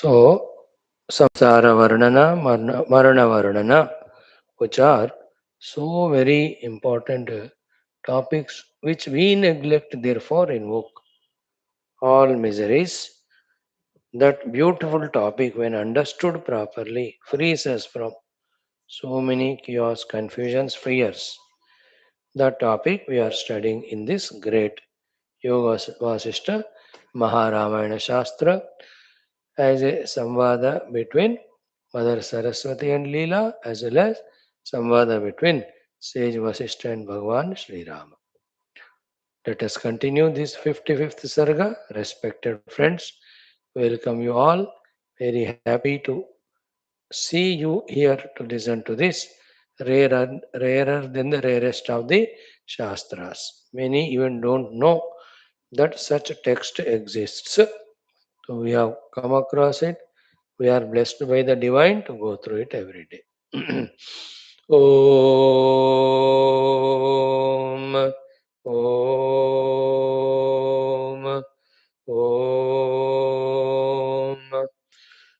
So, samsara varnana, marana varnana, which are so very important topics which we neglect, therefore invoke all miseries. That beautiful topic, when understood properly, frees us from so many chaos, confusions, fears. The topic we are studying in this great Yoga Vaashishtha Maharamayana Shastra as a samvada between Mother Saraswati and Leela, as well as samvada between sage Vasishtha and Bhagavan Sri Rama. Let us continue this 55th Sarga. Respected friends, welcome you all. Very happy to see you here to listen to this rarer than the rarest of the Shastras. Many even don't know that such a text exists. So we have come across it. We are blessed by the divine to go through it every day. Om Om Om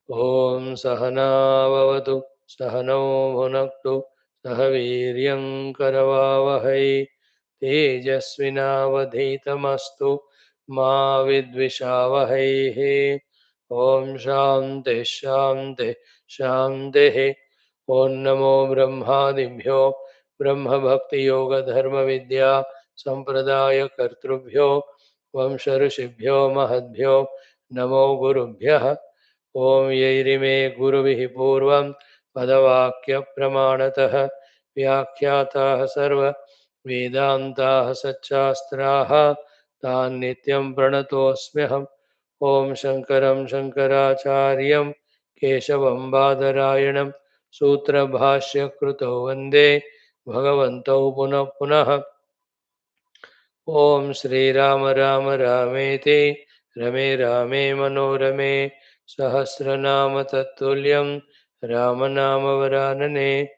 Om Sahanavavatu Sahano Bhunaktu Sahaviryam Karavavahai Tejasvinavadhitamastu Ma Vidvishavahai Om Shanti Shanti Shanti Om Namo Brahmadibhyo Brahma Bhakti Yoga Dharma Vidya Sampradaya Kartrubhyo Vamsha Rishibhyo Mahadbhyo Namo Gurubhyah Om Yairime Guruvihi Purvam Padavakya Pramanatah Vyakhyatāh Sarva Vedantāh Satchastrāh Tān Nityam Pranatosmyaham Om Shankaram Shankaracharyam Keshavam Badarayanam Sutra Bhashya Kruto Vande Bhagavantau Punah Punah Om Shri Rama Rama Rameti Rame Rame Manorame Sahasranama Tattuliyam Ramanama Varanane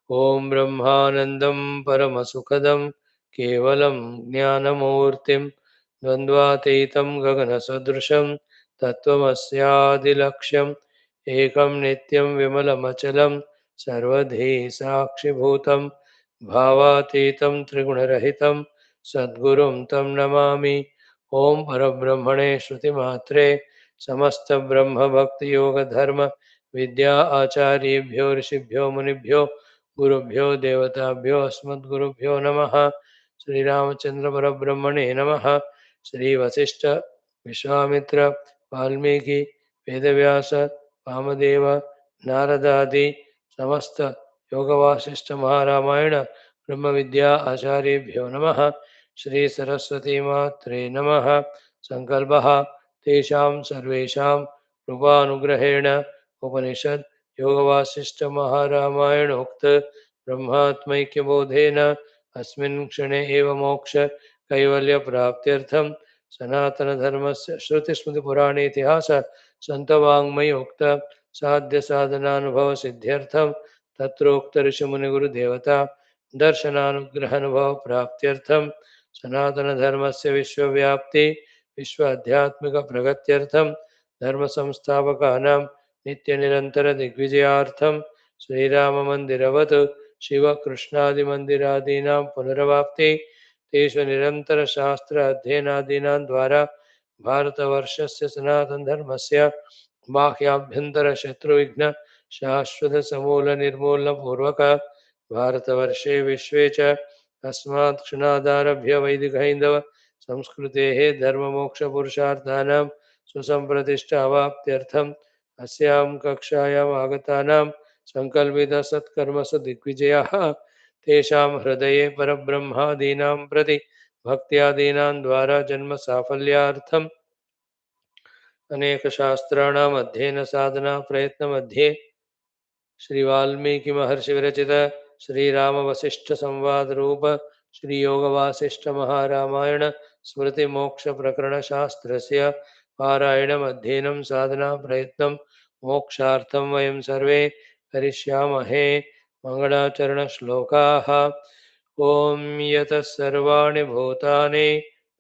Om Brahmanandam Paramasukadam Kevalam Jnanamurtim Dvandvataitam Gaganasudrusham Tattvamasyadilaksham Ekam Nityam Vimalamachalam Sarvadhi Sakshibhutam Bhavatitam Trigunarahitam Sadgurum Tam Namami Om Parabrahmane Shruti Matre Samasta Brahma Bhakti Yoga Dharma Vidya Acharyebhyo Rishibhyo Munibhyo गुरुभ्यो देवताभ्यो अस्मद्गुरुभ्यो नमः श्री रामचंद्र परब्रह्मणे नमः श्री वशिष्ठ विश्वामित्र वाल्मीकि वेदव्यास वामदेव नारदादि समस्त योग वासिष्ठ महारामायण ब्रह्म विद्या आचार्येभ्यो नमः श्री सरस्वती मात्रे नमः संकल्पः तेषां सर्वेषां कृपानुग्रहेण उपनिषद योग वासिष्ठ महारामायणोक्त ब्रह्मात्मैक्य बोधेन अस्मिन् क्षणे एव मोक्ष कैवल्य प्राप्त्यर्थं सनातन धर्मस्य श्रुति स्मृति पुराणे इतिहास संतवाङ्मयोक्त साध्य साधनानुभव सिद्ध्यर्थं तत्रोक्त ऋषि मुनि गुरु देवता दर्शनानुग्रह अनुभव प्राप्त्यर्थं सनातन धर्मस्य विश्वव्याप्ति विश्व आध्यात्मिक प्रगत्यर्थं धर्म संस्थापकानां नित्य निरंतर दिग्विजयार्थम श्रीराम मंदिरवत् शिव कृष्णादि मंदिरादीनां पुनरवाप्ति तेषु निरंतर शास्त्र अध्ययनादीनां द्वारा भारतवर्षस्य सनातन धर्मस्य बाह्याभ्यंतर शत्रुविघ्न शाश्वत समूल निर्मूलन पूर्वक भारतवर्षे विश्वे च अस्मात् क्षणादारभ्य वैदिक हैंदव संस्कृतेः धर्ममोक्ष पुरुषार्थानां सुसंप्रतिष्ठा अवाप्त्यर्थं अस्यां कक्षायाम् आगतानां सङ्कल्पितसत्कर्मसु दिग्विजयाः तेषां हृदये परब्रह्मादीनां प्रति भक्त्यादीनां द्वारा जन्म साफल्यार्थम् अनेकशास्त्राणाम् अध्ययन साधना प्रयत्न मध्ये श्री वाल्मीकि महर्षि विरचित श्री राम वशिष्ठ संवाद रूप श्री योग वासिष्ठ महारामायण स्मृति मोक्ष प्रकरण शास्त्रस्य पारायणम् अध्ययनं साधना प्रयत्नं मोक्षार्थं वयं सर्वे करिष्यामहे मंगलाचरण श्लोकाः ॐ यतः सर्वाणि भूतानि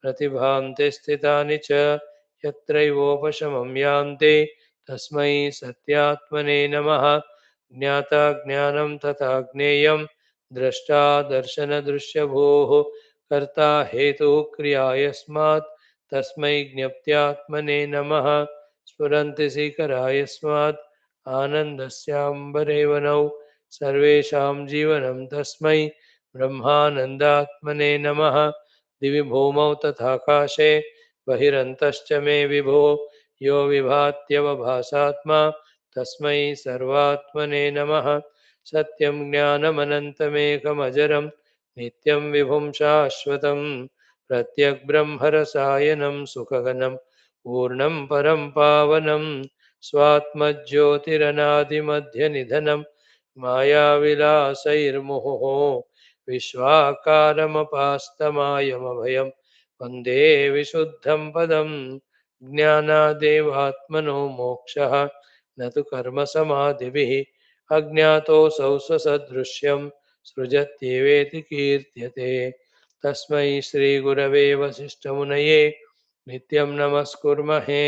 प्रतिभान्ति स्थितानि च यत्रैवोपशमं यान्ति तस्मै सत्यात्मने नमः। ज्ञाता ज्ञानं तथा ज्ञेयं द्रष्टा दर्शनदृश्यभूः कर्ता हेतुः क्रिया यस्मात् तस्मै ज्ञप्त्यात्मने नमः। स्फुरन्ति शिखरा यस्मात् आनन्दस्याम्बरेवनौ सर्वेषां जीवनं तस्मै ब्रह्मानन्दात्मने नमः। दिवि भूमौ तथाकाशे बहिरन्तश्च मे विभो यो विभात्यवभासात्मा तस्मै सर्वात्मने नमः। सत्यं ज्ञानमनन्तमेकमजरं नित्यं विभुं शाश्वतं प्रत्यग्ब्रह्मरसायनं सुखगनं पूर्णं परं पावनं स्वात्मज्योतिरनादिमध्यनिधनं मायाविलासैर्मुहुः विश्वाकारमपास्तमायमभयं वन्दे विशुद्धं पदं। ज्ञानादेवात्मनो मोक्षः न तु कर्मसमाधिभिः अज्ञातोऽसौ स्वसदृश्यं सृजत्येवेति कीर्त्यते। तस्मै श्रीगुरवे वसिष्ठमुनये नित्यं नमस्कुर्महे।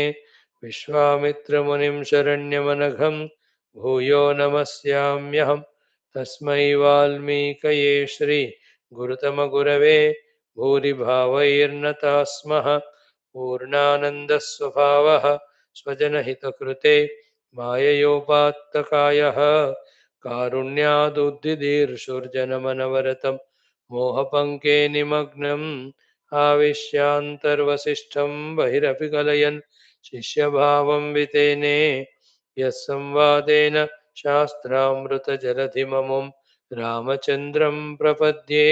विश्वामित्रमुनिं शरण्यमनघं भूयो नमस्याम्यहम्। तस्मै वाल्मीकये श्रीगुरुतमगुरवे भूरिभावैर्नताः स्मः। पूर्णानन्दस्वभावः स्वजनहितकृते माययोपात्तकायः कारुण्यादुद्दिदीर्षुर्जनमनवरतं मोहपङ्के निमग्नम् आविश्यान्तर्वसिष्ठं बहिरपि कलयन् शिष्यभावं वितेने यः संवादेन शास्त्रामृतजलधिममुं रामचन्द्रं प्रपद्ये।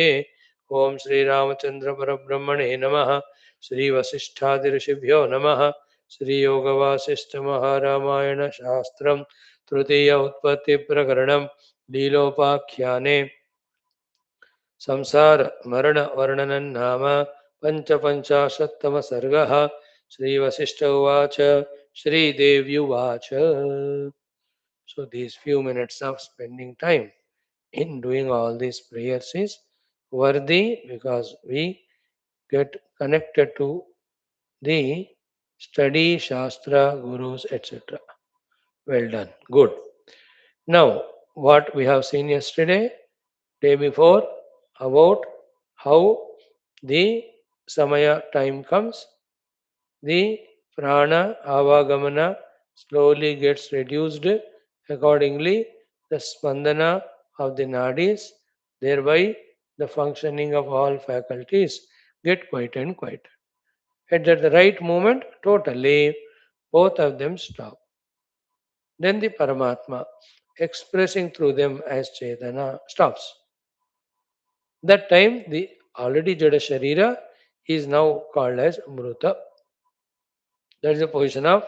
ॐ श्रीरामचन्द्रपरब्रह्मणे नमः। श्रीवसिष्ठादिऋषिभ्यो नमः। श्रीयोगवासिष्ठमहारामायणशास्त्रं तृतीय उत्पत्तिप्रकरणं लीलोपाख्याने संसारमरणवर्णनं नाम पञ्चपञ्चाशत्तमः सर्गः। श्रीवसिष्ठ उवाच श्रीदेव्युवाच। So these few minutes of spending time in doing all these prayers is worthy because we get connected to the study, Shastra, Gurus, etc. Well done. Good. Now, what we have seen yesterday, day before, about how the Samaya time comes, the prana avagamana slowly gets reduced. Accordingly, the spandana of the nadis, thereby the functioning of all faculties get quieter and quieter. At the right moment, totally, both of them stop. Then the Paramatma, expressing through them as Chetana, stops. That time, the already Jada Sharira is now called as Mruta. That is the position of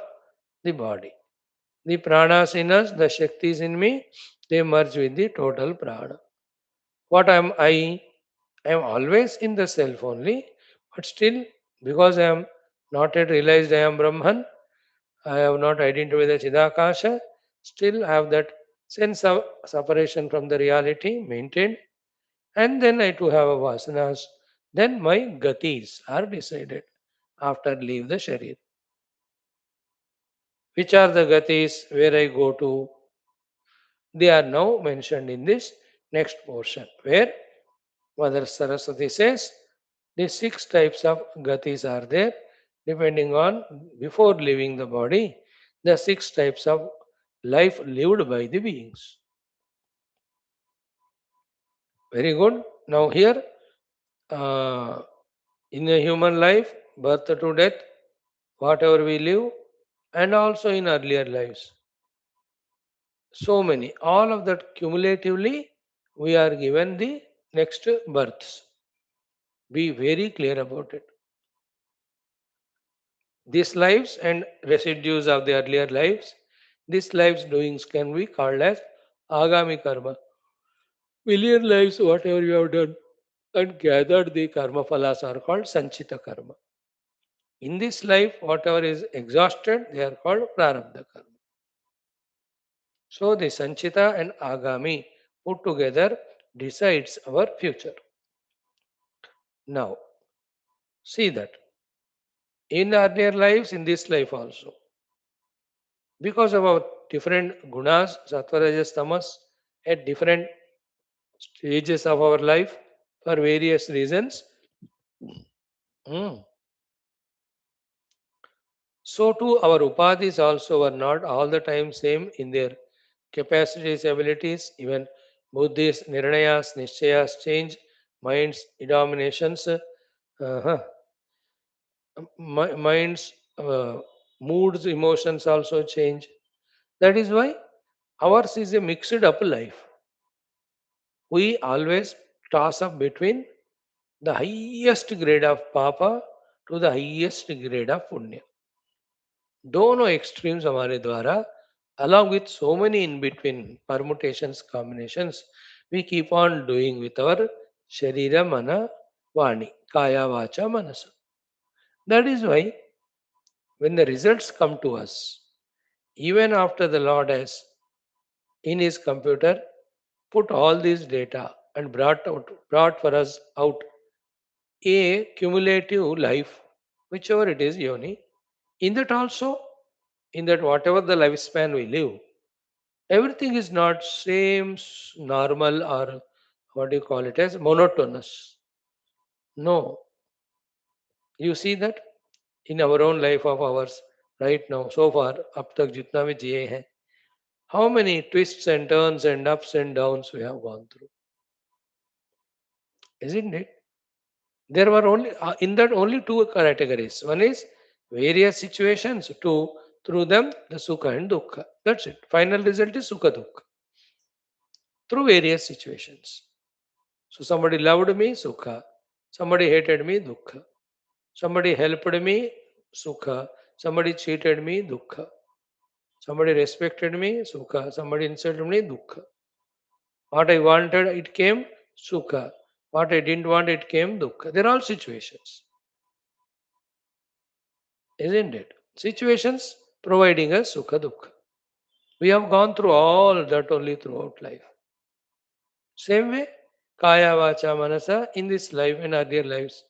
the body. The pranas in us, the Shaktis in me, they merge with the total prana. What am I? I am always in the self only, but still, because I am not yet realized I am Brahman, I have not identified the Chidakasha, still I have that sense of separation from the reality maintained, and then I too have a vasanas. Then my gatis are decided after leave the sharir. Which are the gatis where I go to? They are now mentioned in this next portion, where Mother Saraswati says the six types of gatis are there, depending on before leaving the body, the six types of life lived by the beings. Very good. Now, here uh, in a human life, birth to death, whatever we live, and also in earlier lives. So many, all of that cumulatively, we are given the next births. Be very clear about it. These lives and residues of the earlier lives, these lives' doings can be called as agami karma. Million lives, whatever you have done and gathered the karma phalas are called sanchita karma. In this life, whatever is exhausted, they are called prarabdha karma. So the sanchita and agami put together decides our future. Now, see that in earlier lives, in this life also, because of our different gunas, sattva, rajas, tamas, at different stages of our life for various reasons. Hmm. So too our upadhis also were not all the time same in their capacities, abilities, even buddhis, nirnayas, nishchayas change, minds, dominations, minds, moods, emotions also change. That is why ours is a mixed up life. We always toss up between the highest grade of papa to the highest grade of punya. दोनों extremes हमारे द्वारा along with so many in between permutations combinations we keep on doing with our sharira mana vani kaya vacha manasa. That is why when the results come to us, even after the Lord has in his computer put all this data and brought for us out a cumulative life, whichever it is, Yoni, in that also, in that whatever the lifespan we live, everything is not same normal or what do you call it as monotonous. No, you see that in our own life of ours right now, so far, up tak jitna bhi jiye hain, how many twists and turns and ups and downs we have gone through, isn't it? There were only in that only two categories. One is various situations. Two, through them the sukha and dukkha. That's it. Final result is sukha dukkha through various situations. So somebody loved me, sukha. Somebody hated me, dukkha. Somebody helped me, sukha. Somebody cheated me, dukkha. Somebody respected me, sukha. Somebody insulted me, dukkha. What I wanted, it came, sukha. What I didn't want, it came, dukkha. They're all situations, isn't it? Situations providing us sukha dukkha. We have gone through all that only throughout life. Same way, kaya vacha manasa in this life and earlier lives,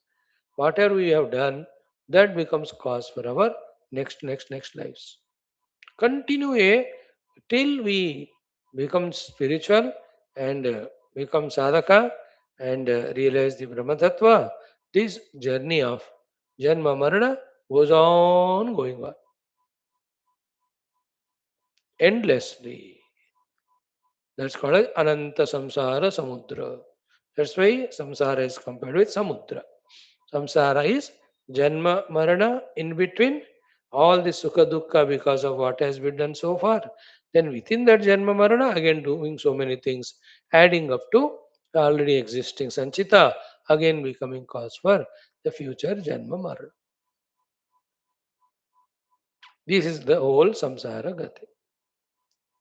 whatever we have done, that becomes cause for our next lives. Continue till we become spiritual and become sadhaka and realize the Brahma Tattva. This journey of Janma Marana goes on going on endlessly. That's called as Ananta Samsara Samudra. That's why Samsara is compared with Samudra. Samsara is Janma Marana in between all the Sukha Dukkha because of what has been done so far. Then within that Janma Marana, again doing so many things, adding up to already existing Sanchita, again becoming cause for the future Janma Marana. This is the whole Samsara Gati.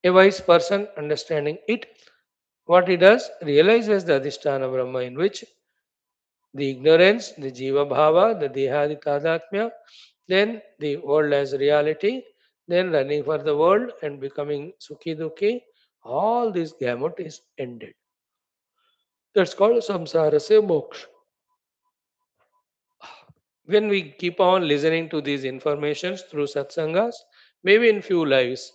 A wise person understanding it, what he does, realizes the Adhisthana Brahma in which the ignorance, the Jiva Bhava, the Dehadi Tadatmya, then the world as reality, then running for the world and becoming Sukhi Dukhi, all this gamut is ended. That's called Samsara Se Moksha. When we keep on listening to these informations through satsangas, maybe in few lives,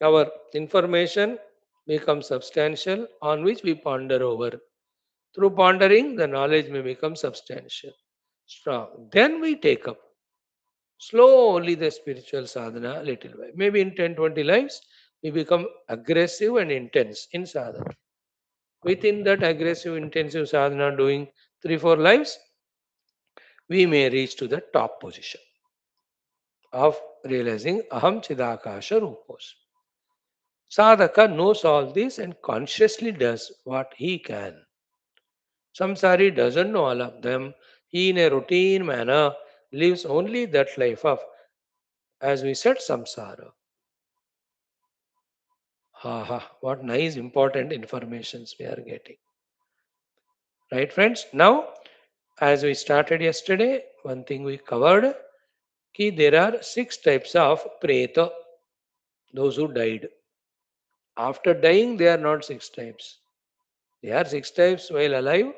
our information becomes substantial on which we ponder over. Through pondering, the knowledge may become substantial, strong. Then we take up slowly the spiritual sadhana little by. Maybe in 10, 20 lives, we become aggressive and intense in sadhana. Within that aggressive, intensive sadhana, doing 3, 4 lives, we may reach to the top position of realizing Aham Chidakasha Rupos. Sadhaka knows all this and consciously does what he can. Samsari doesn't know all of them. He, in a routine manner, lives only that life of, as we said, samsara. Ha ha, what nice, important informations we are getting. Right, friends? Now, as we started yesterday, one thing we covered, ki there are 6 types of preta, those who died. After dying, they are not 6 types. They are 6 types while alive,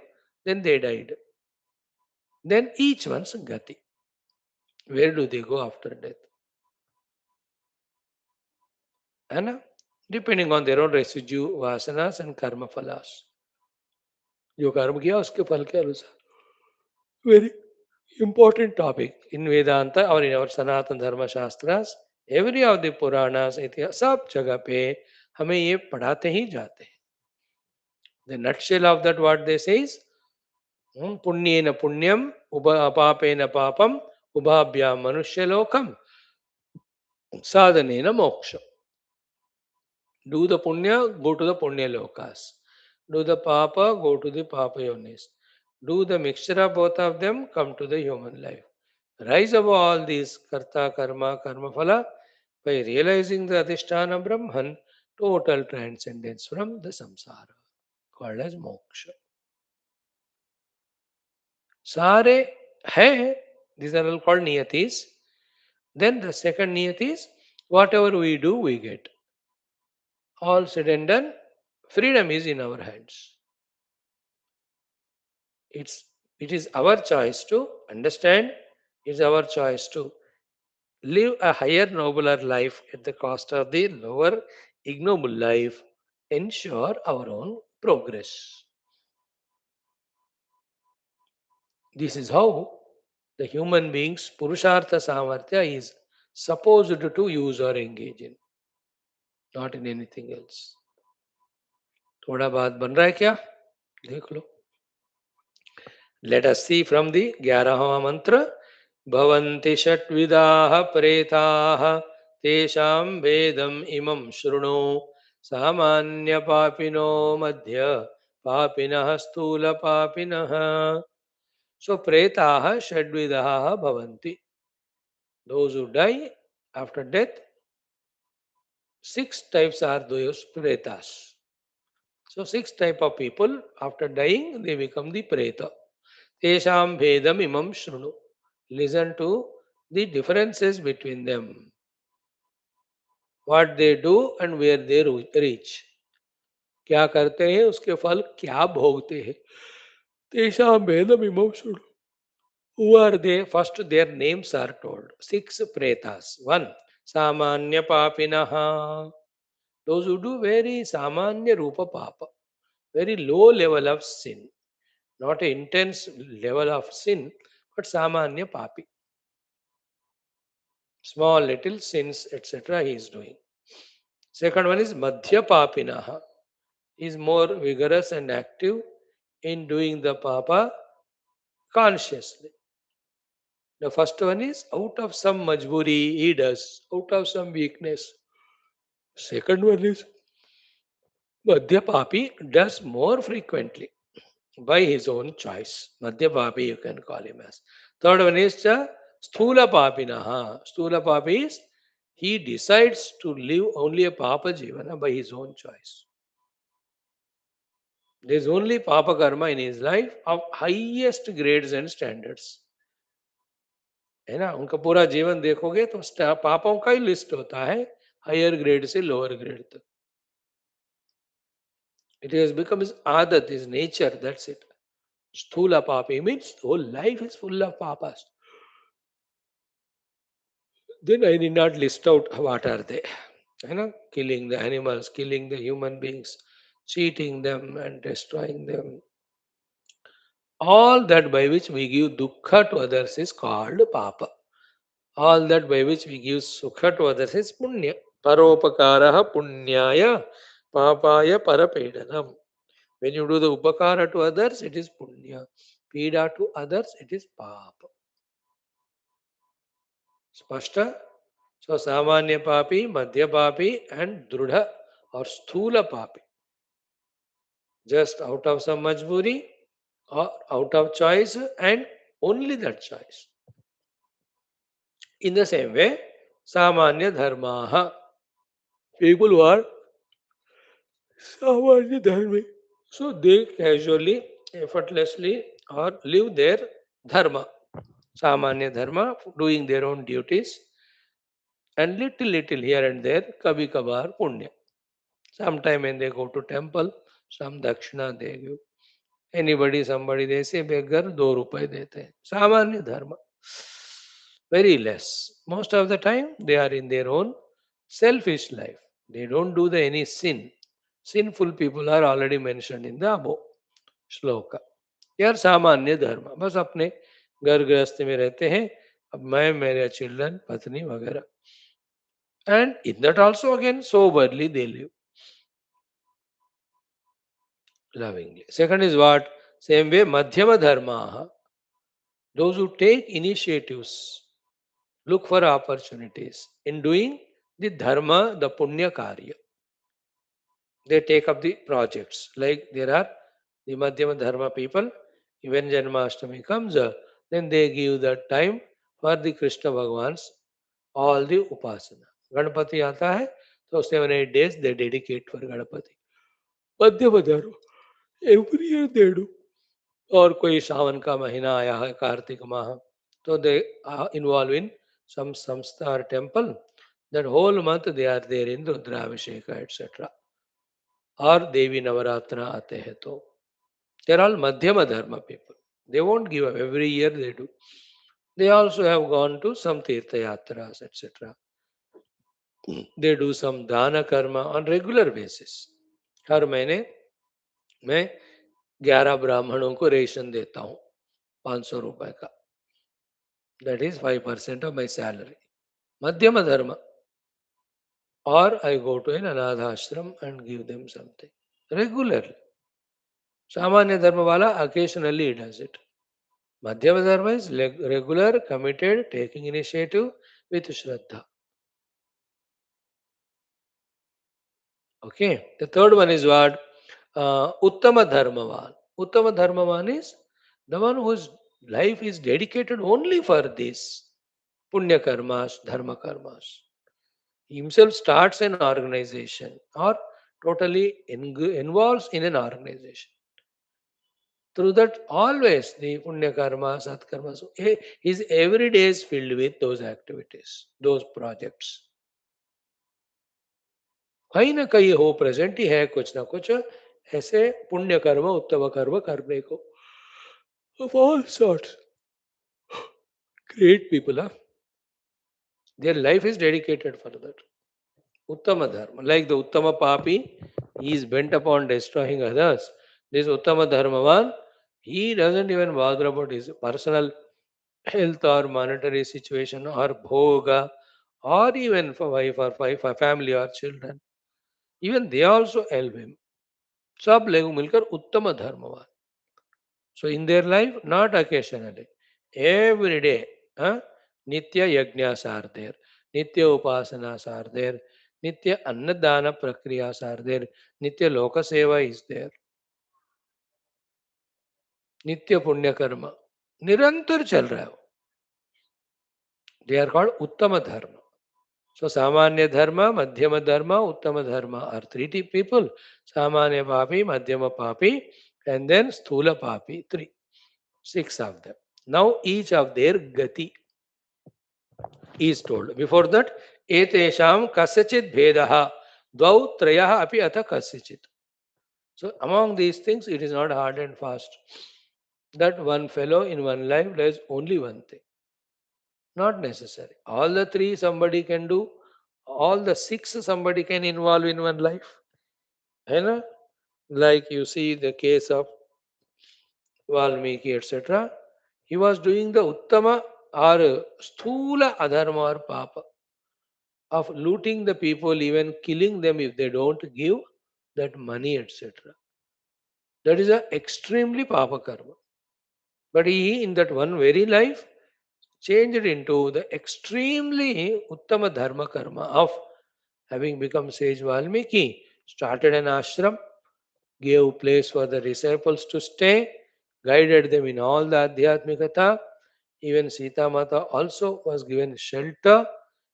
then they died. Then each one's gati. Where do they go after death? है ना, depending on their own residue वासनास and कर्म फलास, जो कर्म किया उसके फल के अनुसार. Very important topic in Vedanta or in our Sanatana Dharma Shastras. Every of the Puranas, इतिहास सब जगह पे हमें ये पढ़ाते ही जाते हैं. The nutshell of that what they say is पुण्येन Punyam पापेन पापम उभाभ्याम मनुष्य लोकम sadhanena moksha. Do the punya, go to the punya lokas. Do the papa, go to the papa yonis. Do the mixture of both of them, come to the human life. Rise above all these karta, karma phala by realizing the adhisthana Brahman, total transcendence from the samsara, called as moksha. Sare hai, these are all called niyatis. Then the second niyat is whatever we do, we get. All said and done, freedom is in our hands. It's it is our choice to understand, it's our choice to live a higher, nobler life at the cost of the lower, ignoble life, ensure our own progress. This is how the human being's Purushartha Samarthya is supposed to use or engage in, not in anything else. थोड़ा बात बन रहा है क्या? देख लो. Let us see from the 11वां mantra. भवन्ति षट्विधाः प्रेताः तेषां भेदम् इमं शृणु सामान्यपापिनो मध्य पापिनः स्थूलपापिनः. So pretaha षड्विधाः bhavanti. Those who die after death, six types are those pretas. So six type of people after dying they become the preta. Tesham bhedam imam shrunu. Listen to the differences between them. What they do and where they reach. क्या करते हैं उसके फल क्या भोगते हैं. तेषाम भेदम imam shrunu. Who are they? First, their names are told. Six pretas. One, samanya papinaha. Those who do very samanya rupa papa. Very low level of sin. Not an intense level of sin, but samanya papi. Small little sins, etc. he is doing. Second one is madhya papinaha. He is more vigorous and active in doing the papa consciously. The first one is out of some majburi he does, out of some weakness. Second one is madhya papi does more frequently by his own choice. Madhya papi you can call him as. Third one is the sthula papinaha. Sthula papi is he decides to live only a papa jivana by his own choice. There is only papa karma in his life of highest grades and standards. है ना, उनका पूरा जीवन देखोगे तो पापों का ही list होता है हायर ग्रेड से लोअर ग्रेड तक. It has become his adat, his nature, that's it. Sthula papi means whole life is full of papas. Then I need not list out what are they. You know, killing the animals, killing the human beings, cheating them and destroying them. All that by which we give dukkha to others is called papa. All that by which we give sukha to others is punya. Paropakaraha punyaya papaya parapedanam. When you do the upakara to others, it is punya. Pida to others, it is papa. Spashta? So samanya papi, madhya papi and drudha or sthula papi. Just out of some majburi or out of choice and only that choice. In the same way, samanya dharmaha. People who are samanya dharmi. So they casually, effortlessly or live their dharma. Samanya dharma, doing their own duties and little here and there, kabhi kabar punya. Sometime when they go to temple, some dakshina they give. Anybody, somebody, they say beggar 2 rupees dete hain. Samanya dharma. Very less. Most of the time they are in their own selfish life. They don't do the any sin. Sinful people are already mentioned in the above shloka. यार सामान्य धर्म, बस अपने घर गृहस्थ में रहते हैं. अब मैं, मेरे चिल्ड्रन, पत्नी वगैरह. And in that also again soberly they live lovingly. Second is what? Same way madhyama dharma. Those who take initiatives, look for opportunities in doing the dharma, the punya karya. They take up the projects. Like there are the madhyama dharma people. When Janmashtami comes, then they give that time for the Krishna Bhagwan's all the upasana. Ganpati आता है तो 7-8 days they dedicate for Ganpati. मध्यम धर्म every year they do. और कोई सावन का महीना आया है, कार्तिक माह, तो दे involve in some samstha or temple. That whole month they are there in Rudravisheka, etc. और देवी नवरात्र आते हैं तो they are all madhyama dharma people. They won't give up. Every year they do. They also have gone to some tirtha yatras, etc. They do some dana karma on regular basis. हर महीने मैं 11 ब्राह्मणों को ration देता हूँ 500 रुपए का. That is 5% of my salary. Madhyama dharma. Or I go to an anadha ashram and give them something. Regularly. Samanya dharma wala occasionally does it. Madhyama dharma is regular, committed, taking initiative with Shraddha. Okay. The third one is what? Uttama Dharmavan. Uttama Dharmavan is the one whose life is dedicated only for this Punya Karmas, Dharma Karmas. He himself starts an organization or totally involves in an organization. Through that, always the Punya Karma, Sat Karma, so his every day is filled with those activities, those projects. कहीं ना कहीं हो present ही है कुछ ना कुछ ऐसे पुण्य कर्म उत्तम कर्म करने को. Of all sorts. Great people, huh? Their life is dedicated for that. Uttama dharma. Like the Uttama papi, he is bent upon destroying others. This Uttama dharmavan, he doesn't even bother about his personal health or monetary situation or bhoga or even for wife or for family or children. Even they also help him. सब लोग मिलकर उत्तम धर्मवान. So in their life, not occasionally, every day, Nitya Yajnas are there, Nitya Upasanas are there, Nitya Annadana Prakriyas are there, Nitya Loka Seva is there, Nitya Punya Karma. निरंतर चल रहा है वो. They are called Uttama Dharma. So Samanya Dharma, Madhyama Dharma, Uttama Dharma are three people. Samanya Papi, Madhyama Papi, and then Sthula Papi, three. 6 of them. Now each of their gati is told. Before that, etesham kasyachit bhedaha dvau trayah api atha kasyachit. So among these things, it is not hard and fast. That one fellow in one life does only one thing. Not necessary. All the three somebody can do. All the 6 somebody can involve in one life. Like you see the case of Valmiki, etc. He was doing the Uttama or Sthula Adharma or Papa of looting the people, even killing them if they don't give that money, etc. That is a extremely Papa karma. But he, in that one very life, changed it into the extremely Uttama Dharma karma of having become sage Valmiki, started an ashram, gave place for the disciples to stay, guided them in all the Adhyatmikata. Even Sita Mata also was given shelter.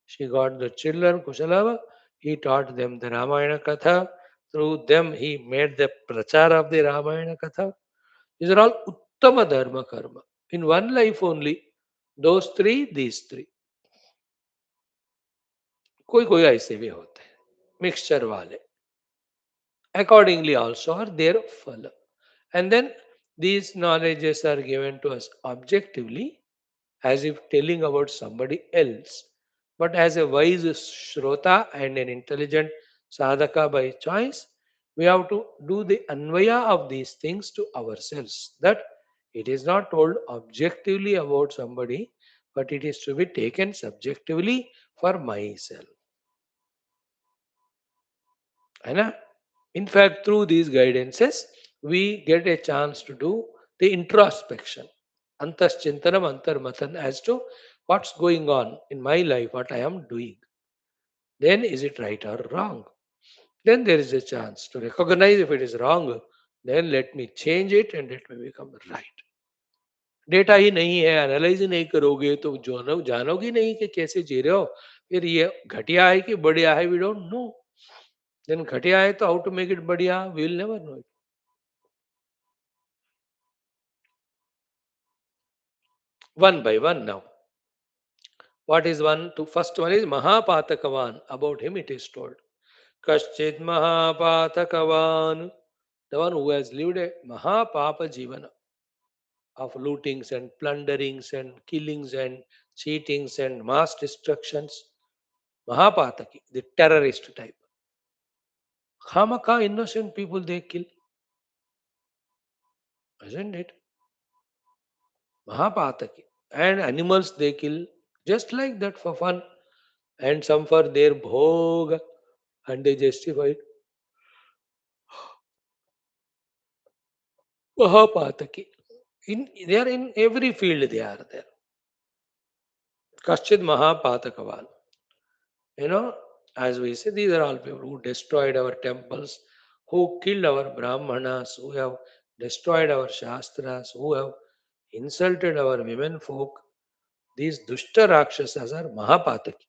She got the children, Kushalava. He taught them the Ramayana Katha. Through them, he made the prachar of the Ramayana Katha. These are all Uttama Dharma Karma. In one life only, those three, these three. कोई कोई ऐसे भी होते हैं, mixture वाले. Accordingly also are their phala. And then these knowledges are given to us objectively as if telling about somebody else. But as a wise Shrota and an intelligent sadhaka by choice, we have to do the anvaya of these things to ourselves. That it is not told objectively about somebody, but it is to be taken subjectively for myself. है ना? In fact, through these guidances, we get a chance to do the introspection, antaschintanam, antarmatan, as to what's going on in my life, what I am doing. Then is it right or wrong? Then there is a chance to recognize if it is wrong. Then let me change it and let me become right. Data ही नहीं है, analyse ही नहीं करोगे तो जानोगे नहीं कि कैसे जी रहे हो. फिर ये घटिया है कि बढ़िया है, वी डोंट नो. देन घटिया है तो हाउ टू मेक इट बढ़िया, we will never know. One by one now. What is one? To first one is Mahapatakavan. About him it is told. Kaschid Mahapatakavan. The one who has lived a Mahapapa Jivana of lootings and plunderings and killings and cheatings and mass destructions. Mahapataki, the terrorist type. Khamaka innocent people they kill. Isn't it? Mahapataki. And animals they kill just like that for fun. And some for their bhog, and they justify it. Mahapataki. They are in every field, they are there. Kaschid Mahapatakavan. You know, as we say, these are all people who destroyed our temples, who killed our Brahmanas, who have destroyed our Shastras, who have insulted our women folk. These Dushta Rakshasas are Mahapataki.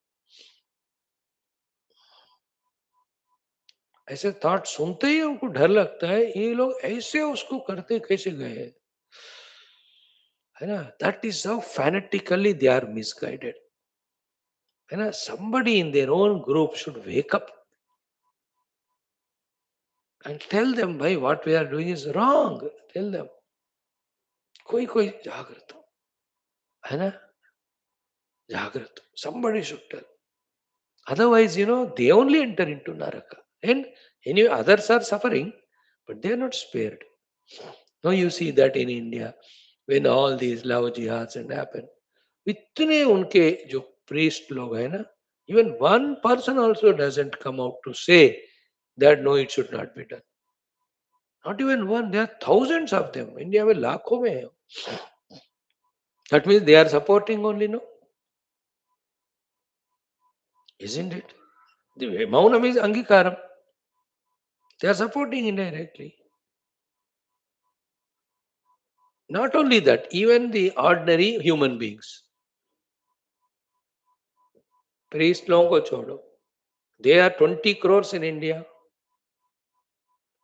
ऐसे thought सुनते ही हमको डर लगता है, ये लोग ऐसे उसको करते कैसे गए हैं, है ना? That is how fanatically they are misguided. है ना? somebody in their own group should wake up and tell them, भाई what we are doing is wrong. Tell them. कोई कोई जागृत हो, है ना? जागृत हो. Somebody should tell. Otherwise, they only enter into Naraka. And any others are suffering, but they are not spared. Now you see that in India, when all these love jihads and happen, इतने उनके जो priest लोग है ना, even one person also doesn't come out to say that no, it should not be done. Not even one. There are thousands of them. India में लाखों में है. That means they are supporting only, no? Isn't it? The Maunam is Angikaram. They are supporting indirectly. Not only that, even the ordinary human beings. Priest लोगों को छोड़ो. They are 20 crores in India.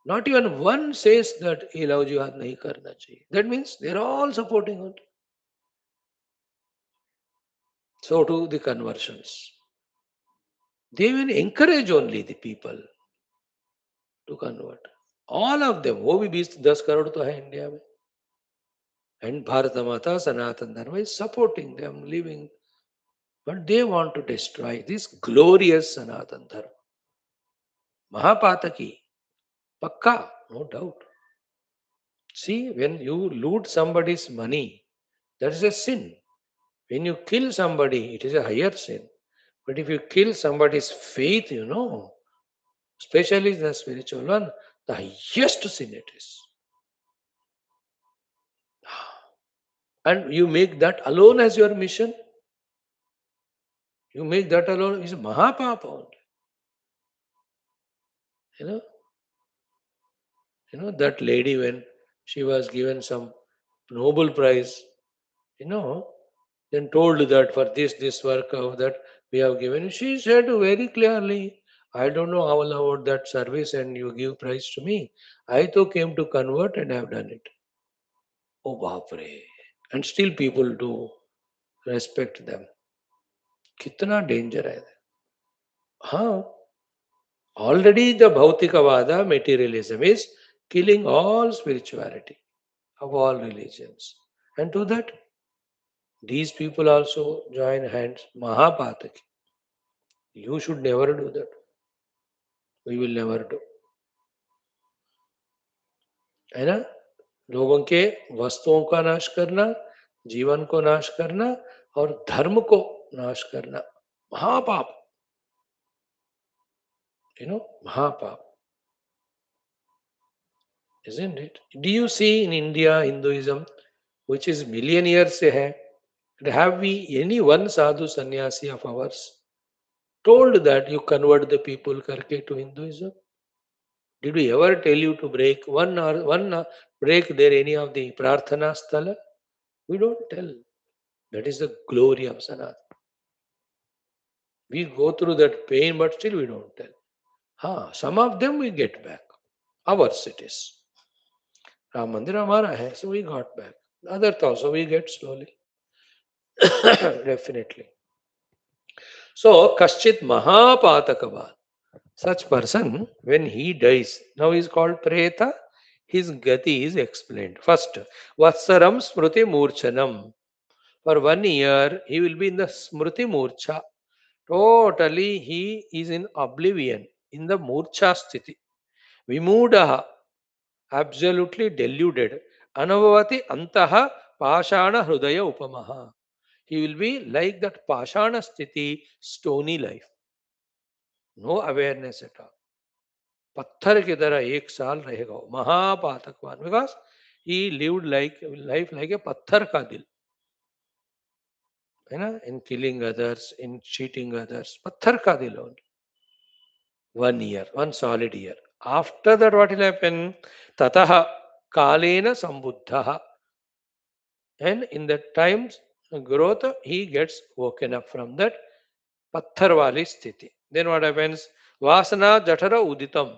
Not even one says that ये love jihad नहीं करना चाहिए. That means they are all supporting it. So too the conversions. They will encourage only the people to convert. All of them. वो भी 20-10 करोड़ तो है India में. And Bharata Mata Sanatana Dharma is supporting them, living. But they want to destroy this glorious Sanatana Dharma. Mahapataki. Pakka, no doubt. See, when you loot somebody's money, that is a sin. When you kill somebody, it is a higher sin. But if you kill somebody's faith, especially the spiritual one, the highest sin it is. And you make that alone as your mission. You make that alone is Mahapapa only. You know, that lady when she was given some Nobel Prize, you know, then told that for this work of that we have given. She said very clearly, I don't know all about that service and you give prize to me. I too came to convert and have done it. Oh Bapre. And still people do respect them. कितना danger है. हाँ, already the Bhautikavada materialism is killing all spirituality of all religions. And to that, these people also join hands. Mahapataki. You should never do that. We will never do. है ना? लोगों के वस्तुओं का नाश करना, जीवन को नाश करना और धर्म को नाश करना महापाप. महापाप, isn't it? Do you see in India Hinduism, which is million years se hai, have we any one sadhu sannyasi of ours told that you convert the people karke to Hinduism? Did we ever tell you to break break there any of the prarthana sthala? We don't tell. That is the glory of Sanat. We go through that pain, but still we don't tell. Some of them we get back. Our cities. Ram Mandir Hamara hai, so we got back. Other also we get slowly. Definitely. So, Kaschit Mahapatakavan. Such person, when he dies, now he is called Preta, his gati is explained. First, Vatsaram Smruti Murchanam. For 1 year, he will be in the Smruti Murcha. Totally, he is in oblivion, in the Murcha Sthiti. Vimudaha, absolutely deluded. Anavavati Antaha Pashana Hrudaya Upamaha. He will be like that Pashana Sthiti, stony life. No awareness at all. पत्थर की तरह 1 साल रहेगा महापातकवान, because he lived like life like a पत्थर का दिल, है ना, in killing others, in cheating others, पत्थर का दिल only. 1 year, 1 solid year. After that, what will happen? Tataha kalena sambuddha. And in that times growth, he gets woken up from that patthar wali sthiti. Then what happens? Vasana jatara uditam.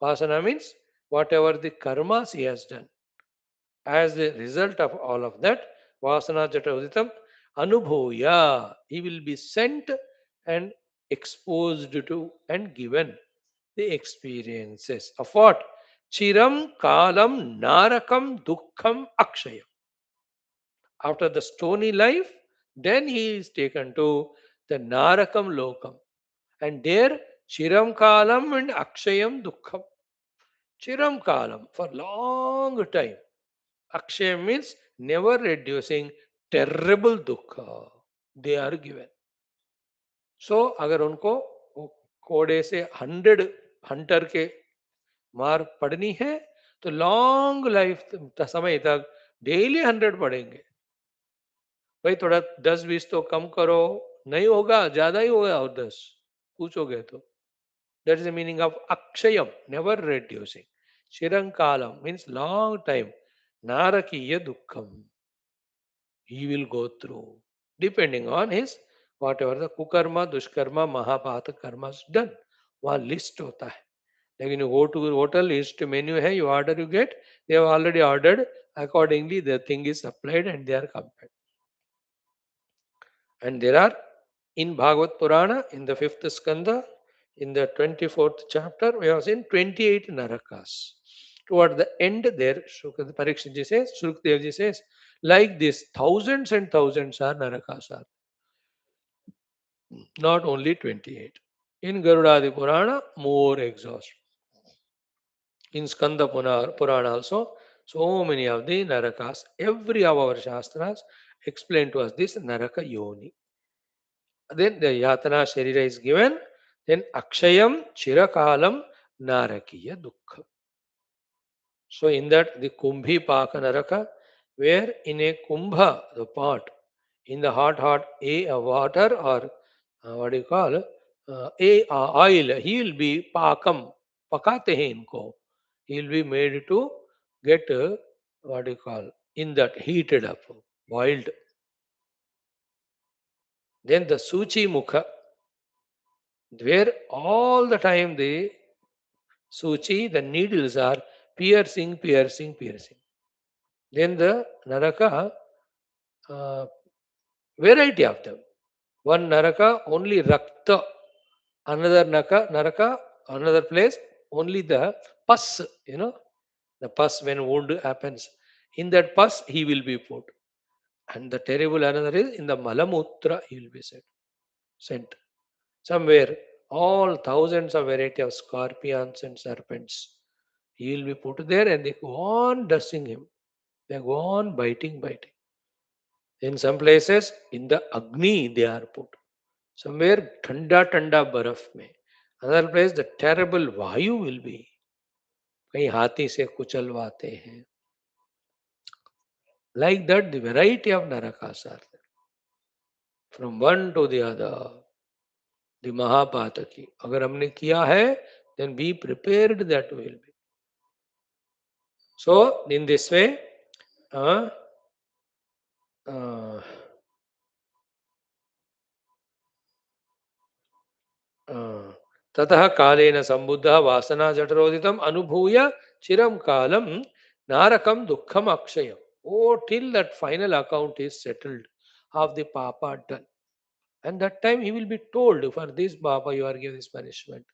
Vasana means whatever the karmas he has done. As a result of all of that, Vasana jatara uditam anubhoya. He will be sent and exposed to and given the experiences of what? Chiram kalam narakam dukkham akshayam. After the stony life, then he is taken to the narakam lokam. And there, chiram kalam and akshayam dukkham. Chiram kalam, for long time. Akshayam means never reducing, terrible dukkha. They are given. So, अगर उनको कोड़े से 100 Hunter के मार पड़नी है तो long life समय तक डेली 100 पढ़ेंगे. भाई थोड़ा 10-20 तो कम करो, नहीं होगा, ज्यादा ही होगा और 10 पूछोगे तो. That is the meaning of अक्षयम, नेवर रेड्यूसिंग. चिरंकालम मीन्स लॉन्ग टाइम. नारकीय दुखम, he will go through depending on his whatever the कुकर्मा दुष्कर्मा महापात कर्मा done. वहाँ लिस्ट होता है. लेकिन you go to hotel, list menu है, you order, you get, they have already ordered, accordingly the thing is supplied and they are compared. And there are in Bhagavad Purana, in the 5th skanda, in the 24th chapter, we have seen 28 narakas. Toward the end there, Parikshitji says, Shrukhdev says, like this, thousands and thousands are narakas are. Not only 28. In Garudadi Purana, more exhaust. In Skanda Purana also, so many of the narakas. Every of our shastras explain to us this naraka yoni. Then the yatana sharira is given. Then akshayam chirakalam narakiya dukkha. So in that the kumbhi paka naraka, where in a kumbha, the pot, in the hot water or what do you call oil, he will be pakam, pakate hai inko. He will be made to get what do you call, in that heated up, boiled. Then the suchi mukha, where all the time the suchi, the needles are piercing, piercing, piercing. Then the naraka, variety of them. One naraka only rakta, another naraka, another place only the pus, the pus when wound happens. In that pus he will be put. And the terrible another is in the malamutra he will be sent. Somewhere All thousands of variety of scorpions and serpents. He will be put there and they go on dusting him. They go on biting. In some places, in the Agni they are put. Somewhere ठंडा बर्फ में. Another place, the terrible vayu will be. कहीं हाथी से कुचलवाते हैं. Like that, the variety of narakas are there. From one to the other. The Mahapataki. अगर हमने किया है, then be prepared that will be. So, in this way, uh, uh, ततः कालेन संबुद्धः वासना जठरोदितम् अनुभूय चिरं कालं नारकं दुःखम अक्षयम्. Oh, till that final account is settled of the papa done. And that time he will be told, for this papa you are given this punishment.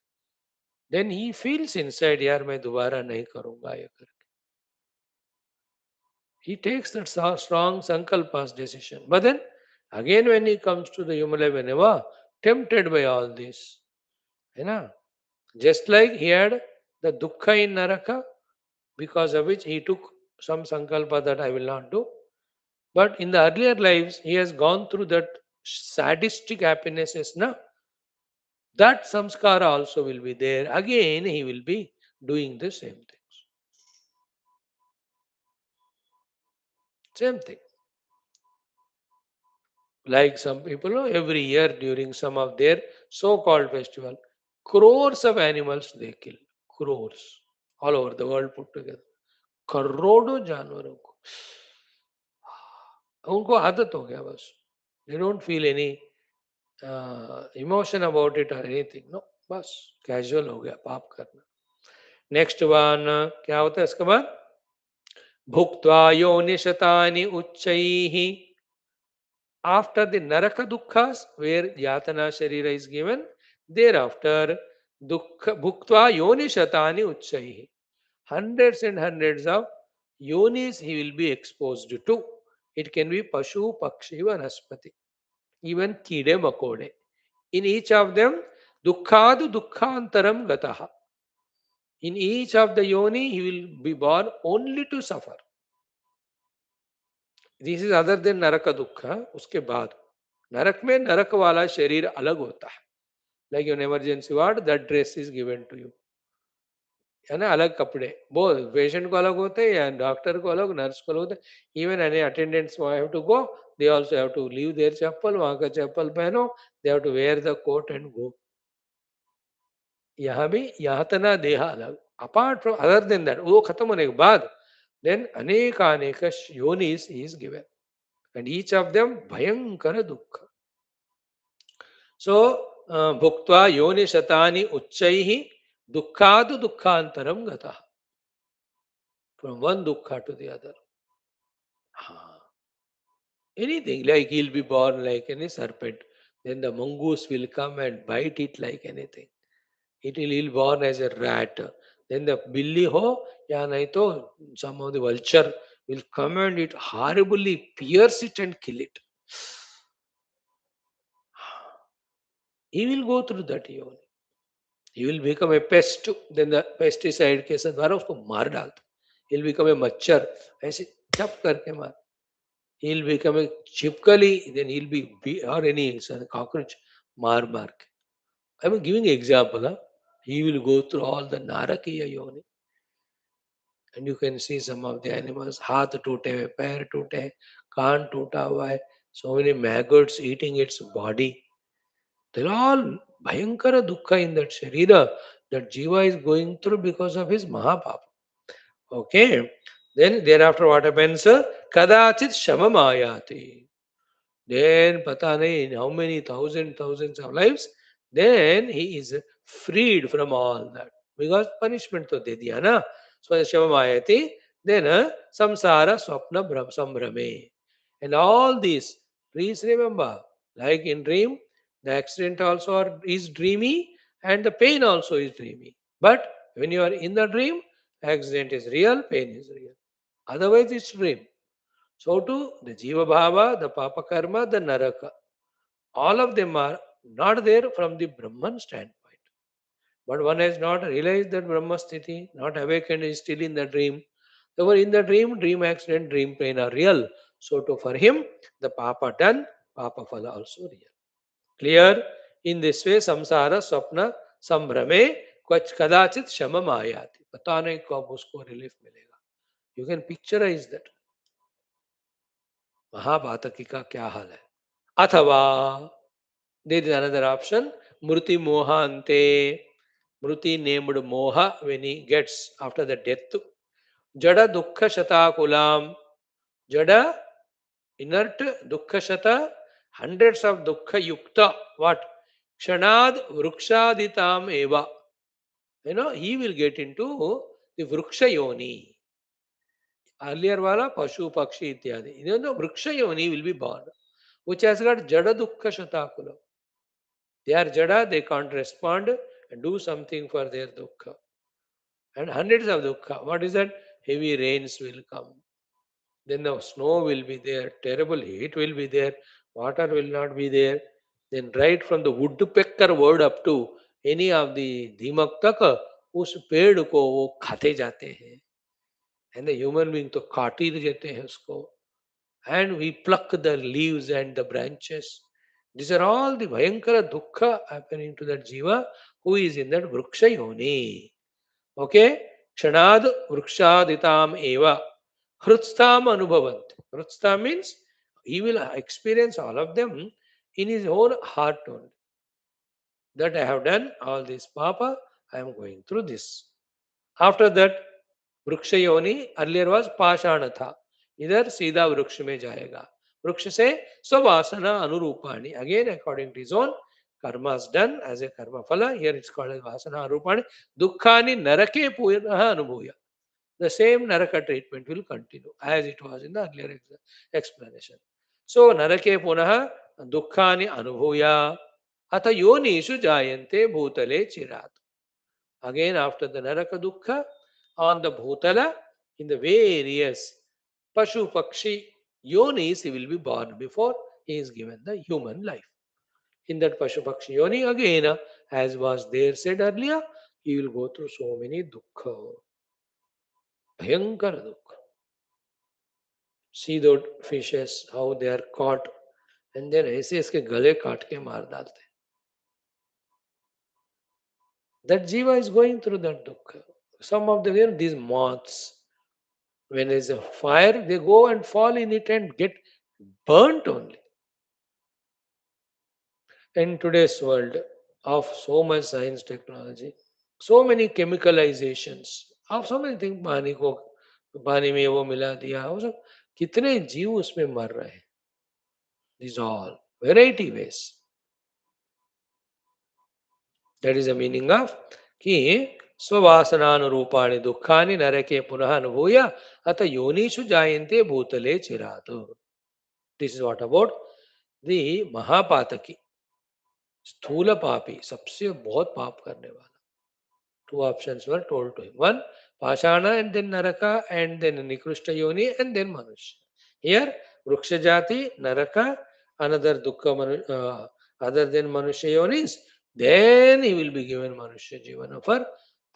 Then he feels inside, यार मैं दोबारा नहीं करूंगा ये करके. He takes that strong sankalpa's decision. But then again when he comes to the human life, whenever tempted by all this, you know, just like he had the dukkha in Naraka, because of which he took some sankalpa that I will not do. But in the earlier lives, he has gone through that sadistic happinesses. Now, that samskara also will be there. Again, he will be doing the same things. Same thing. Like some people, every year during some of their so-called festival, crores of animals they kill. Crores. All over the world put together. करोड़ों जानवरों को उनको आदत हो गया बस. They don't feel any emotion about it or anything. No, बस casual हो गया पाप करना. नेक्स्ट वन क्या होता है इसके बाद? भुक्त्वा योनिशतानि उच्चैः. After the naraka dukkhas, where yatana sharira is given, thereafter dukkha bhuktva yonishatani uccaihi. Hundreds and hundreds of yonis he will be exposed to. It can be pashu, pakshi, vanaspati, even kide makode. In each of them, dukkhadu dukkhantaram gataha. In each of the yoni, he will be born only to suffer. This is other than नरक दुख. उसके बाद नरक में नरक वाला शरीर अलग होता है. Like in emergency ward that dress is given to you, है ना. अलग कपड़े वो पेशेंट को अलग होते हैं या डॉक्टर को अलग, नर्स को अलग होते हैं. Even any attendants have to go, they also have to leave their chappal. वहां का चप्पल पहनो, they have to wear the coat and go. यहाँ भी यातना देह अलग. Apart from other than that, वो खत्म होने के बाद देन अनेक योनिस is given and each of them bhayankara dukkha. So bhuktva yoni shatani uccaihi dukkhadu dukkhantaram gata. From one dukkha to the other. Anything, like he'll be born like any serpent, then the mongoose will come and bite it like anything. He'll born as a rat, then the billy ho ya nahi to some of the vulture will come and it horribly pierce it and kill it. He will go through that yoni. He will become a pest. Then the pesticide के द्वारा उसको मार डालता. He will become a मच्छर, ऐसे चप करके मार. He will become a chipkali, then he will be or any cockroach मार के. I am giving an example. Huh? He will go through all the narakiya yoni. And you can see some of the animals, हाथ टूटे हुए, पैर टूटे, कान टूटा हुआ है, so many maggots eating its body. They're all bhayankara dukkha in that sharira that jiva is going through because of his mahapapa. Okay. Then thereafter what happens? Kadachit shamamayati. Then pata nahi in how many thousands of lives, then he is freed from all that. Because punishment to de diya na. So shamamayati. Then samsara swapna sambrame. And all these, please remember, like in dream, the accident also is dreamy and the pain also is dreamy. But when you are in the dream, accident is real, pain is real. Otherwise, it's dream. So too, the Jiva Bhava, the Papa Karma, the Naraka, all of them are not there from the Brahman standpoint. But one has not realized that Brahmasthiti, not awakened, is still in the dream. Therefore, in the dream, dream accident, dream pain are real. So, to for him, the Papa done, Papa Phala also real. Clear? In this way, samsara, swapna, sambrame, kvach kadachit shama mayati. पता नहीं कब उसको relief मिलेगा. You can picturize that. महापातकी का क्या हाल है. अथवा there is another option. Murti moha ante. Mruti named moha when he gets after the death. Jada dukkha shatakulam. Jada inert dukkha shata. Hundreds of dukkha yukta. What? Kshanad vrukshaditam eva. He will get into the vruksha yoni. Earlier wala pashu pakshi ityadi. Vruksha yoni will be born, which has got jada dukkha shatakulam. They are jada, they can't respond and do something for their dukkha. And hundreds of dukkha. What is that? Heavy rains will come. Then the snow will be there, terrible heat will be there, water will not be there. Then right from the woodpecker word up to any of the दीमक तक उस पेड़ को वो खाते जाते हैं. And the human being तो काट ही देते हैं उसको. And we pluck the leaves and the branches. These are all the Bhayankara dukkha happening to that jiva who is in that vruksha yoni. Okay? Kshanad vrukshaditam eva. Hrutstam anubhavant. Hrutstam means he will experience all of them in his own heart only. That I have done all this papa, I am going through this. After that, वृक्ष योनि earlier was पाषाण था, इधर सीधा वृक्ष में जाएगा. वृक्ष से स्ववासना अनुरूपाणी again according to his own karmas done as a कर्म फल. हियर इट्स कॉल्ड एज वासना अनुरूपाणी. दुखानि नरके पुनः अनुभूय. The same naraka treatment will continue as it was in the earlier explanation. So narake punaha dukkhani anubhuya atha yonishu jayante bhutale chirat. Again after the naraka dukkha on the bhutala in the various pashu pakshi yonis he will be born before he is given the human life. In that pashu pakshi yoni again as was there said earlier he will go through so many dukkha. भयंकर दुख. See those fishes, how they are caught, and then ऐसे इसके गले काट के मार डालते. That jiva is going through that dukkha. Some of them, these moths, when there is a fire, they go and fall in it and get burnt only. In today's world of so much science technology, so many chemicalizations of so many things, पानी को पानी में वो मिला दिया, वो सब कितने जीव उसमें मर रहे हैं. These all variety ways. That is the meaning of कि स्ववासनानुरूपाणि दुःखानि नरके पुनः अनुभूय अथ योनिषु जायन्ते भूतले चिरात्. This is what about the महापातकी. स्थूल पापी, सबसे बहुत पाप करने वाला. Two options were told to him. One, Pashana and then Naraka and then Nikrushta Yoni and then Manushya. Here, Vruksha Jati, Naraka, another Dukkha other than Manushya Yonis, then he will be given Manushya Jivana for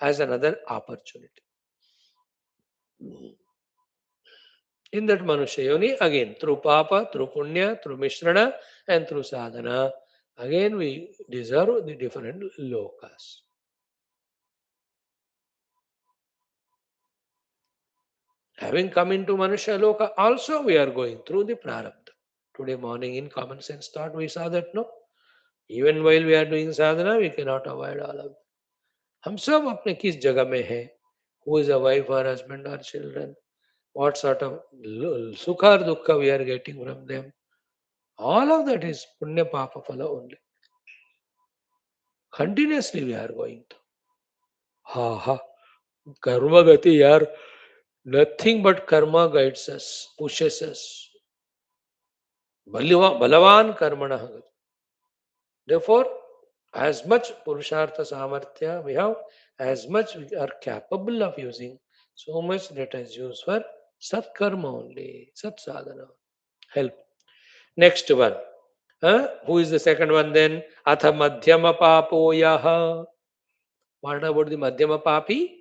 as another opportunity. In that Manushya Yoni, again, through Papa, through Punya, through Mishrana and through Sadhana, again we deserve the different lokas. Having come into Manusya Loka, also we are going through the Prarabdha. Today morning in common sense thought we saw that no. Even while we are doing sadhana, we cannot avoid all of them. हम सब अपने किस जगह में हैं? Who is a wife or husband or children? What sort of sukha or dukkha we are getting from them? All of that is punya papa phala only. Continuously we are going to. Ha ha. Karma gati yaar. Nothing but karma guides us, pushes us. Balavan karmana gati. Therefore, as much purushartha samarthya we have, as much we are capable of using, so much let us use for sat karma only, sat sadhana. Help. Next one. Who is the second one then? Atha madhyama papo yaha. What about the Madhyama Papi?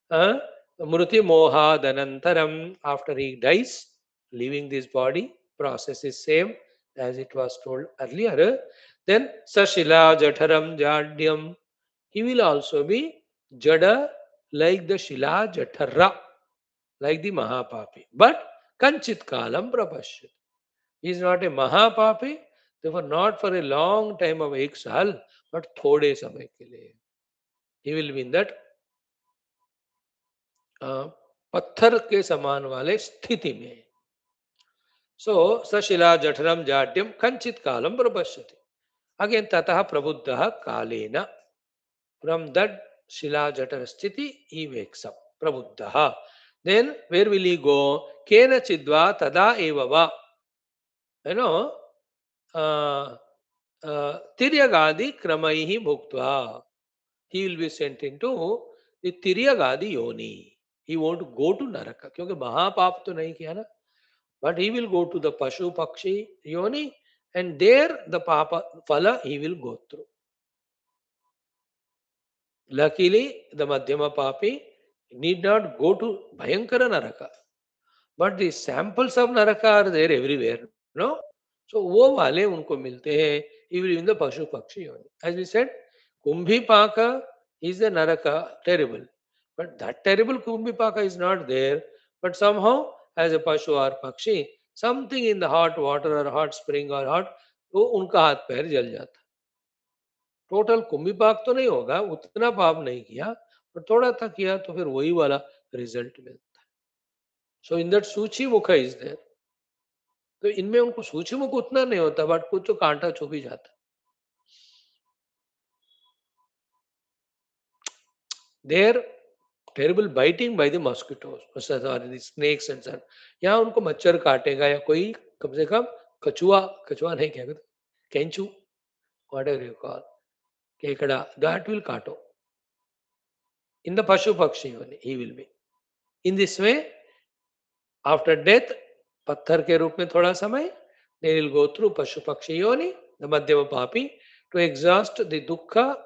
Uh, Mruti Moha Danantaram, after he dies, leaving this body, process is same as it was told earlier. Then Sashila Jataram Jadyam, he will also be Jada like the Shila Jatara, like the Mahapapi. But Kanchit Kalam Prapashyat. He is not a Mahapapi, therefore not for a long time of एक साल, but थोड़े समय के लिए. He will be in that पत्थर के समान वाले स्थिति में. सो सशिला जठरम जाड्यम कंचित कालम प्रपश्यति. अगेन ततः प्रबुद्धः कालेन. फ्रॉम दैट शिला जठर स्थिति he wakes up. प्रबुद्धः. Then where will he go? केन चिद्वा तदा एव वा. You know, तिर्यगादि क्रमैः भुक्त्वा. He will be sent into the तिर्यगादि योनि. He won't go to नरक, क्योंकि महापाप तो नहीं किया ना. But he will go to the Pashu Pakshi Yoni, and there the Papa Phala he will go through. Luckily, the Madhyama Papi need not go to Bhayankara Naraka. But the samples of Naraka are there everywhere. No? So, वो वाले उनको मिलते हैं. He will be in the Pashu Pakshi Yoni. As we said, Kumbhi Paka is the Naraka, terrible. But that terrible Kumbhi Paka is not there. But somehow, as a Pashu or Pakshi, something in the hot water or hot spring or hot, तो उनका हाथ पैर जल जाता. Total कुंभी पाक तो नहीं होगा, उतना पाप नहीं किया, पर थोड़ा सा किया तो फिर वही वाला रिजल्ट मिलता है. सो इन दैट सूची मुख इज देयर. तो इनमें उनको सूची मुख उतना नहीं होता, बट कुछ तो कांटा छुप ही जाता. There terrible biting by the mosquitoes और द स्नेक्स एंड सन. यहाँ उनको मच्छर काटेगा या कोई कम से कम कछुआ, कछुआ नहीं क्या कहते, कैंचू, व्हाटएवर यू कॉल, केकड़ा, दैट विल काटो. In the Pashu Pakshi Yoni, he will be. In this way, after death, पत्थर के रूप में थोड़ा समय, they will go through Pashu Pakshi Yoni, the Madhyama Papi, to exhaust the dukkha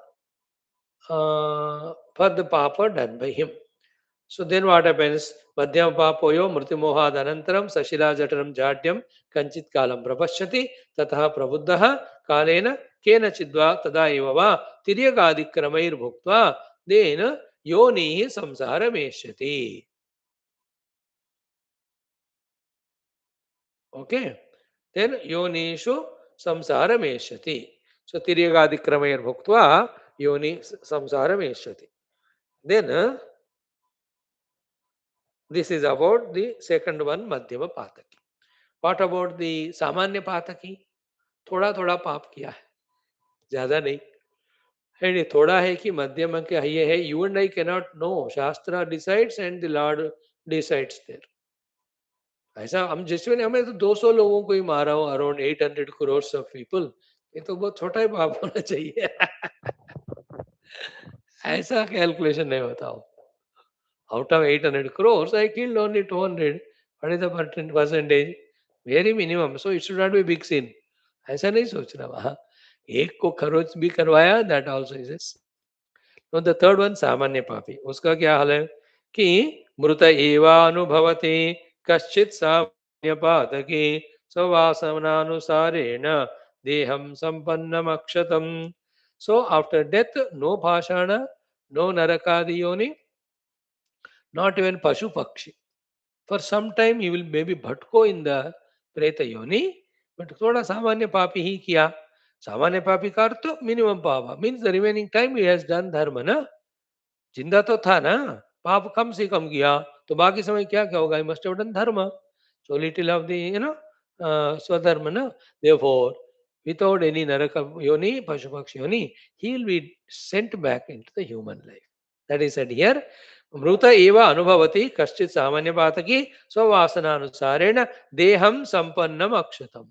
for the papa done by him. So then what happens? Madhyama Papoyo Murtimohad Anantaram Sashila Jataram Jadyam Kanchit Kalam Prapashyati Tataha Prabuddhaha Kalena Kena Chidva Tada Evava Tiryagadi Kramair Bhuktva Then Yoni Samsara Meshyati. Okay. Then Yonishu Samsara Meshyati. So Tiryagadi Kramair Bhuktva Yoni Samsara Meshyati. Then this is about the second one, Madhyama Pataki. What about the Samanya Pataki? थोड़ा थोड़ा पाप किया है, ज्यादा नहीं है. ये थोड़ा है कि मध्यम के ये है. You and I can not know. शास्त्र decides and the lord decides there. ऐसा हम जिसमें हमें तो 200 लोगों को ही मारा हो, अराउंड 800 करोड़ ऑफ पीपल, ये तो बहुत छोटा ही पाप होना चाहिए. ऐसा कैलकुलेशन नहीं होता हो. Out of 800 crores, I killed only 200. What is the percentage? Very minimum. So it should not be a big sin. ऐसा नहीं सोचना वहां. एक को खरोच भी करवाया, that also is a sin. So the third one, सामान्य पापी. उसका क्या हाल है कि मृत एवानुभवति कश्चित् सामान्य पातकी स्ववासनानुसारेण देहम संपन्नम अक्षतम. So after death, no पाषाण, no narakadi yoni, not even Pashu Pakshi. For some time he will maybe bhatko in the Preta Yoni, but thoda Samanya Papi ही किया. सामान्य पापी का अर्थ तो मिनिमम पाप, means the remaining time he has done धर्म ना. जिंदा तो था ना, पाप कम से कम किया, तो बाकी समय क्या क्या होगा? ही मस्ट हैव डन धर्म. सो लिटिल ऑफ द स्वधर्म ना. Therefore without any naraka yoni, pashu pakshi yoni, he will be sent back into the human life. That is said here. मृत एव अनुभवति कश्चित् सामान्य पातकी स्ववासनानुसारेण देहम संपन्नम अक्षतम.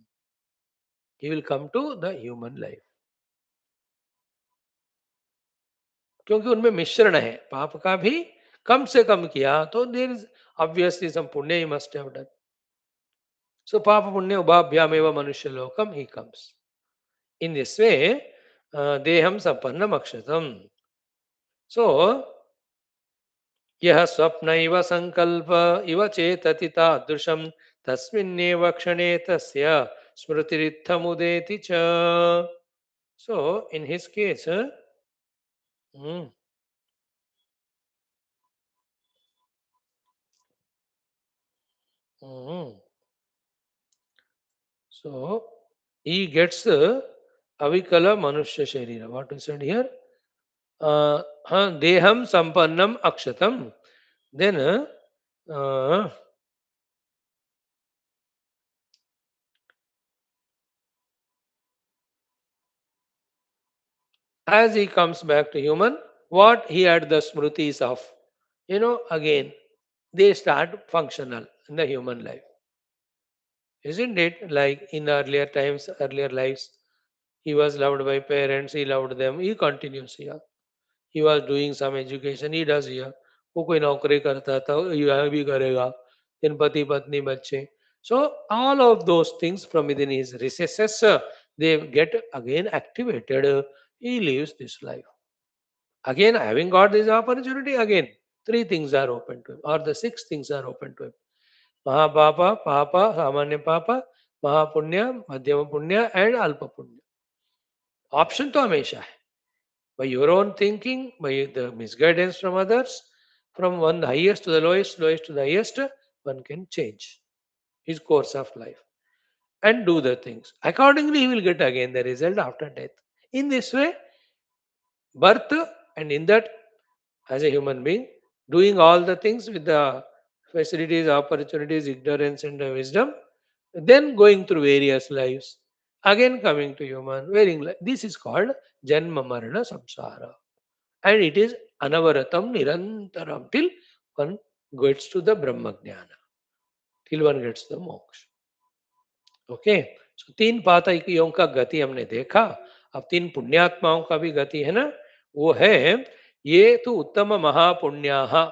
He will come to the human life. क्योंकि उनमें मिश्रण है, पाप का भी कम से कम किया तो देयर इज ऑब्वियसली सम पुण्य ही मस्ट हैव डन. सो पाप पुण्य उभाभ्याम एव मनुष्य लोकम he comes. In this way देहम संपन्नम अक्षतम. So, यः स्वप्न इव संकल्प इव चेतति तादृशं तस्मिन्नेव क्षणे तस्य स्मृतिरित्थमुदेति च. So, in his case, mm, mm, so he gets avikala manushya sharira. What is said here? Deham sampannam akshatam. Then, as he comes back to human, what he had the smrutis of, again, they start functional in the human life. Isn't it? Like in earlier times, earlier lives, he was loved by parents, he loved them, he continues here. He was doing some education, he does here. वो कोई नौकरी करता था, यह भी करेगा. Then पति पत्नी बच्चे. So all of those things from within his recesses, they get again activated. He lives this life. Again, having got this opportunity, again, three things are open to him, or the six things are open to him. Mahapapa, Papa, Samanya Papa, Mahapunya, Madhyama Punya, and Alpa Punya. Option to हमेशा है. By your own thinking, by the misguidance from others, from one highest to the lowest, lowest to the highest, one can change his course of life and do the things. Accordingly, he will get again the result after death. In this way, birth, and in that, as a human being, doing all the things with the facilities, opportunities, ignorance, and wisdom, then going through various lives, again coming to human, wearing this is called Janma Marana Samsara. And it is Anavaratam Nirantaram till one gets to the Brahma Jnana, till one gets the moksha. Okay, so तीन पातकियों का गति हमने देखा. अब तीन पुण्यात्माओं का भी गति है ना, वो है ये तो उत्तम महापुण्याः.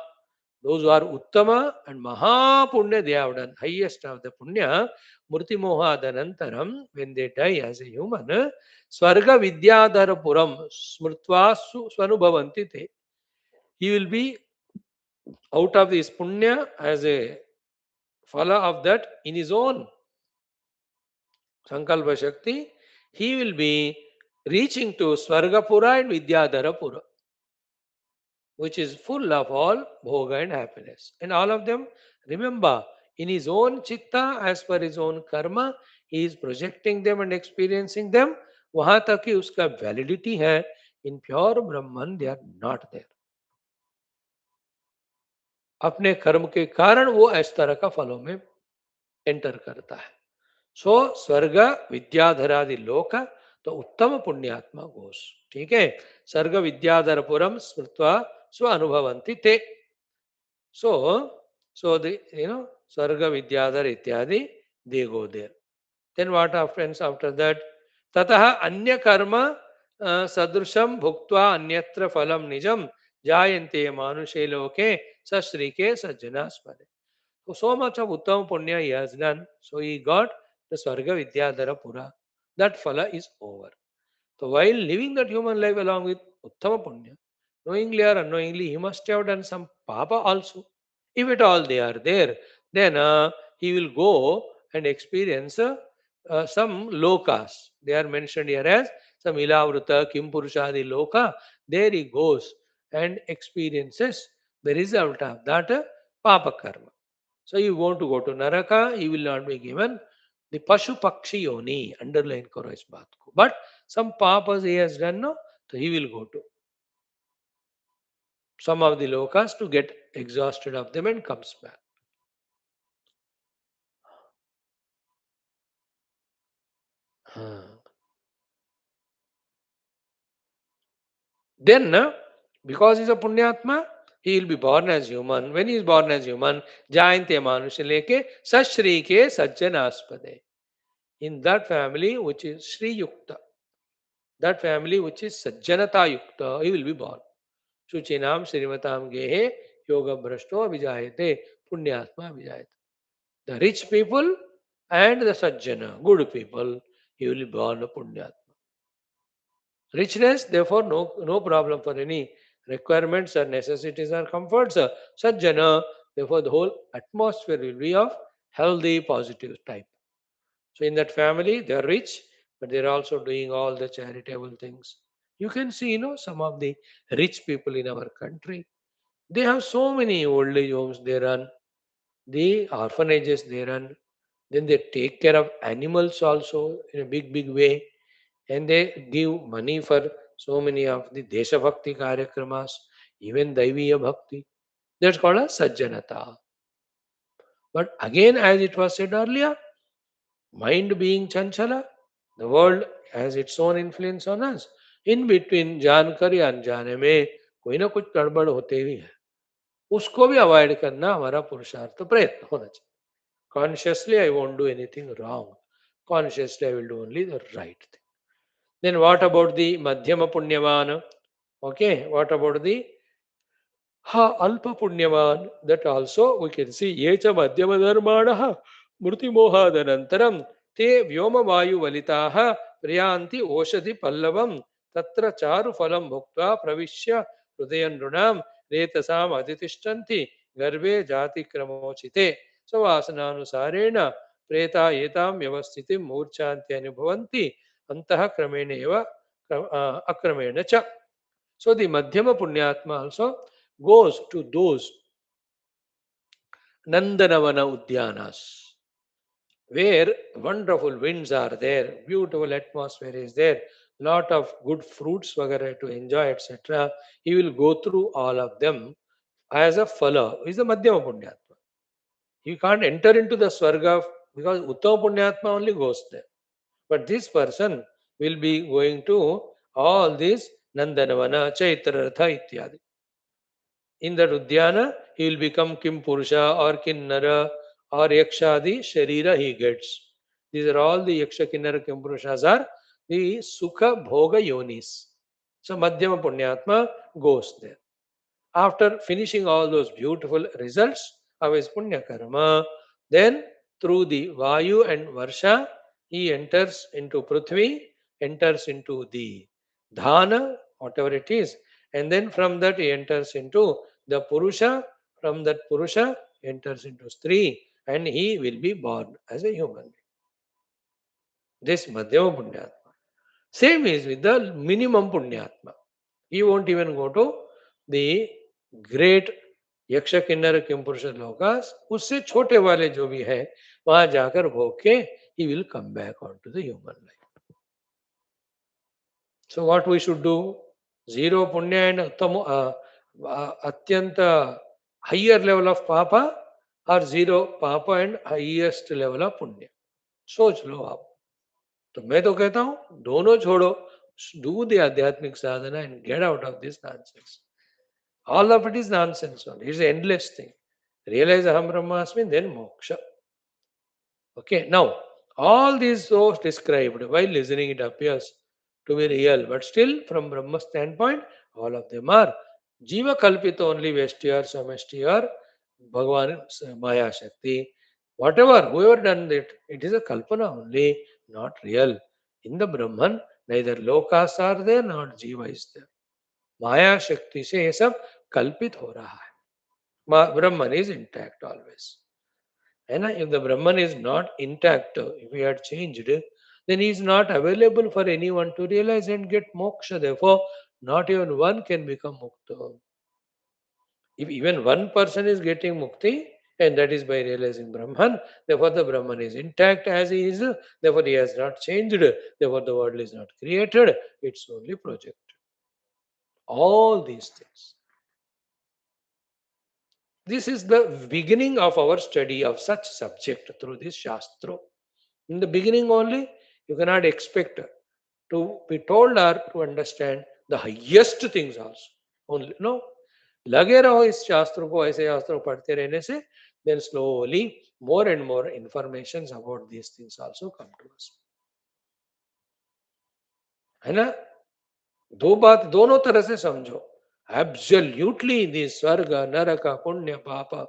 Those who are uttama and mahapunya, they have done highest of the punya. Murti mohadanantaram, when they die as a human, swarga vidyadharapuram smrtva swanubhavanti te. He will be out of this punya as a phala of that in his own Sankalpa Shakti, he will be reaching to Swargapura and Vidyadharapura, which is full of all bhoga and happiness. And all of them, remember, in his own chitta, as per his own karma, he is projecting them and experiencing them. वहां तक ही उसका validity है. In pure Brahman they are not there. अपने कर्म के कारण वो इस तरह का फलों में एंटर करता है. सो स्वर्ग विद्याधरादि लोक तो उत्तम पुण्यात्मा घोष. ठीक है. स्वर्ग विद्याधरपुरम स्मृत्वा स्व अनुभवंती ते. सो सो स्वर्ग विद्याधर इत्यादि they go there. Then what happens after that? ततः अन्य कर्म सदृशम भुक्त्वा अन्यत्र फलम निजम जायन्ते मानुषे लोके सश्री के सज्जनास्पदे. So much of Uttama Punya he has done. So he got the Swarga Vidyadhara Pura. That phala is over. So while living that human life along with Uttama Punya, knowingly or unknowingly, he must have done some Papa also. If at all they are there, then he will go and experience some lokas. They are mentioned here as some Ilavruta, Kimpurushadi Loka. There he goes and experiences the result of that Papa Karma. So you want to go to Naraka, he will not be given the Pashu Pakshi Yoni, underline karo is baat ko. But some papas he has done, no, so he will go to some of the lokas to get exhausted of them and comes back. Then, because he's a Punyatma, he will be born as human. When he is born as human, Jayante Manusha Leke, Sashri Ke Sajjanaspade. In that family which is Shri Yukta, that family which is Sajjanata Yukta, he will be born. शुचिनाम श्रीमताम गेहे योग भ्रष्टो अभिजायते पुण्यात्मा अभिजायते. The rich people and the sajjana, good people, he will be born a punyatma. Richness, therefore, no problem for any requirements or necessities or comforts. Sajjana, therefore the whole atmosphere will be of healthy, positive type. So in that family, they are rich, but they are also doing all the charitable things. You can see, some of the rich people in our country. They have so many old age homes they run, the orphanages they run. Then they take care of animals also in a big, big way, and they give money for so many of the Desha Bhakti Karyakramas, even Daiviya Bhakti. That's called a Sajjanata. But again, as it was said earlier, mind being chanchala, the world has its own influence on us. In between जानकर या अनजाने में कोई ना कुछ गड़बड़ होते ही है, उसको भी अवॉइड करना हमारा पुरुषार्थ प्रयत्न होना चाहिए. Consciously I won't do anything wrong, consciously I will do only the right thing. Then what about the madhyama punyavana? Okay, what about the Alpa Punyavan, that also we can see Yecha Madhyamadharmanaha Murtimohadanantaram Te Vyoma Vayu Valitaha Priyanti Oshadi Pallavam Tatra Charu Phalam Bhukta Pravishya Hrudayan Runam Retasam Aditishtanti Garve Jati Kramochite Savasananusareena Preta Yetam Yavasthitim Murchanti Anubhavanti Antaha Kramena Eva Akramena Cha. So the Madhyama Punyatma also goes to those Nandanavana Udyanas where wonderful winds are there, beautiful atmosphere is there, lot of good fruits vagara to enjoy, etc. He will go through all of them as a phala. Is the Madhyama Punyatma. You can't enter into the Swarga because Uttama Punyatma only goes there. But this person will be going to all these Nandanavana, Chaitararatha ityadi. In that Udyana, he will become Kim Purusha or Kinnara or Yakshadi Sharira he gets. These are all the Yaksha Kinnara Kim Purushas are the Sukha Bhoga Yonis. So Madhyama Punyatma goes there. After finishing all those beautiful results of his Punya Karma, then through the Vayu and Varsha, he enters into Prithvi, enters into the Dhana, whatever it is, and then from that he enters into the Purusha, from that Purusha enters into Stri, and he will be born as a human being. This Madhyama Punyatma. Same is with the minimum Punyatma. He won't even go to the great यक्ष किन्नर किम पुरुष Lucas, उससे छोटे वाले जो भी है वहां जाकर भोग के ही will come back on to the human life. So what we should do? Zero पुण्य एंड उत्तम अत्यंत हाइयर लेवल ऑफ पापा और जीरो पापा एंड हाइएस्ट लेवल ऑफ पुण्य. सोच लो आप. तो मैं तो कहता हूं दोनों छोड़ो, डू द आध्यात्मिक साधना and get out of this nonsense. All of it is nonsense only. It's an endless thing. Realize Aham Brahmasmi, then moksha. Okay, now all these those described while listening, it appears to be real, but still from Brahma standpoint, all of them are Jiva Kalpita only, Veshti or Samashti or Bhagavan Maya Shakti. Whatever, whoever done that, it is a Kalpana only, not real. In the Brahman, neither Lokas are there, nor Jiva is there. माया शक्ति से ये सब कल्पित हो रहा है. ब्रह्मन is intact always, है ना. If the Brahman is not intact, if he had changed, then he is not available for anyone to realize and get moksha. Therefore, not even one can become mukta. If even one person is getting mukti, and that is by realizing Brahman, therefore the Brahman is intact as he is, therefore he has not changed, therefore the world is not created, it's only projected. All these things. This is the beginning of our study of such subject through this Shastra. In the beginning only, you cannot expect to be told or to understand the highest things also. Only no. लगे रहो इस शास्त्र को, ऐसे शास्त्र को पढ़ते रहने से, then slowly more and more informations about these things also come to us. है ना. दो बात दोनों तरह से समझो. Absolutely, the Sarga, Naraka, Punya, Papa,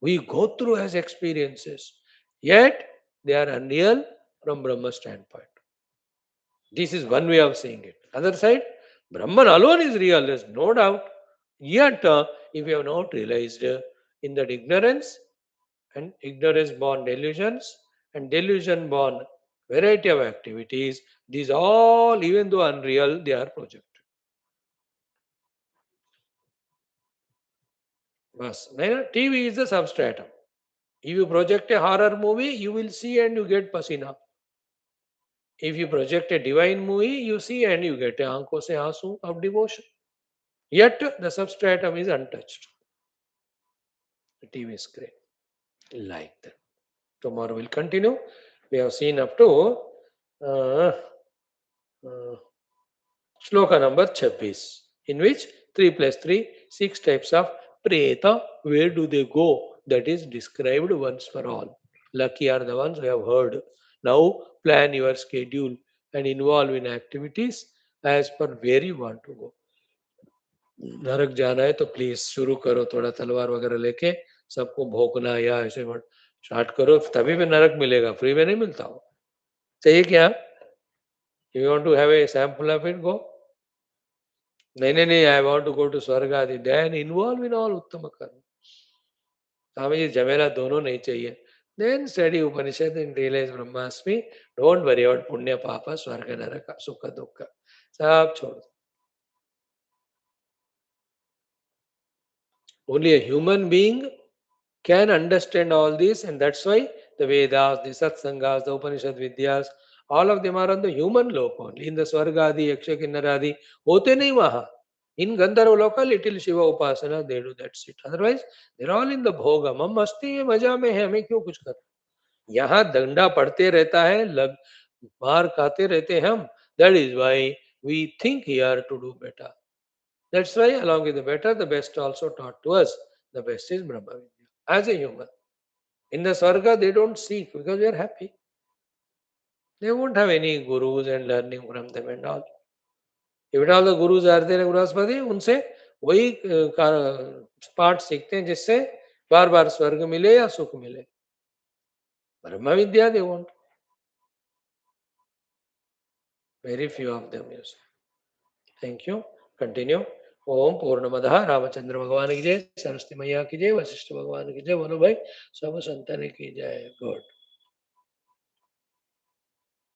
we go through as experiences. Yet, they are unreal from Brahma standpoint. This is one way of saying it. Other side, Brahman alone is real, there's no doubt. Yet, if you have not realized in that ignorance, and ignorance born delusions, and delusion born variety of activities, these all, even though unreal, they are projected. Bas. Now, TV is the substratum. If you project a horror movie, you will see and you get pasina. If you project a divine movie, you see and you get a aanko se aansu of devotion. Yet the substratum is untouched. The TV screen. Like that. Tomorrow we'll continue. We have seen up to uh, uh, shloka number 26, in which 3 plus 3, 6 types of preta, where do they go? That is described once for all. Lucky are the ones who have heard. Now plan your schedule and involve in activities as per where you want to go. नरक जाना है तो please शुरू करो, थोड़ा तलवार वगैरह लेके सबको भोंकना या ऐसे स्टार्ट करो, तभी भी नरक मिलेगा, फ्री में नहीं मिलता हो. चाहिए क्या? You want to have a sample of it, go. नहीं नहीं नहीं, I want to go to स्वर्ग आदि, देन इन्वॉल्व इन ऑल उत्तम कर्म. स्वामी जी जमेला दोनों नहीं चाहिए. Then study Upanishad and realise ब्रह्मास्मि. डोंट वरी अबाउट पुण्य पाप स्वर्ग नरक सुख दुख, सब छोड़ दो. Only a human being can understand all this, and that's why the Vedas, the Satsangas, the Upanishad Vidyas, all of them are on the human loka only. In the Swargadi, Yaksha Kinnaradi, hote nahi waha. In Gandharva loka, little Shiva Upasana, they do, that's it. Otherwise, they're all in the bhoga. हम मस्ती है, मजा में है, हमें क्यों कुछ कर. यहाँ दंडा पड़ते रहता है, लग मार खाते रहते हैं हम. That is why we think here to do better. That's why, along with the better, the best also taught to us. The best is Brahma Vidya. As a human. In the Swarga, they don't seek because they are happy. They won't have any gurus and learning from them and all. If all the gurus are there, Gurusmati, उनसे वही पाठ सीखते हैं जिससे बार बार स्वर्ग मिले या सुख मिले. Brahma Vidya they want. Very few of them use. Thank you. Continue. ओम पूर्णमदः रामचंद्र भगवान की जय, सरस्वती मैया की जय, वशिष्ठ भगवान की जय, बोलो भाई सब संतान की जय. गुड.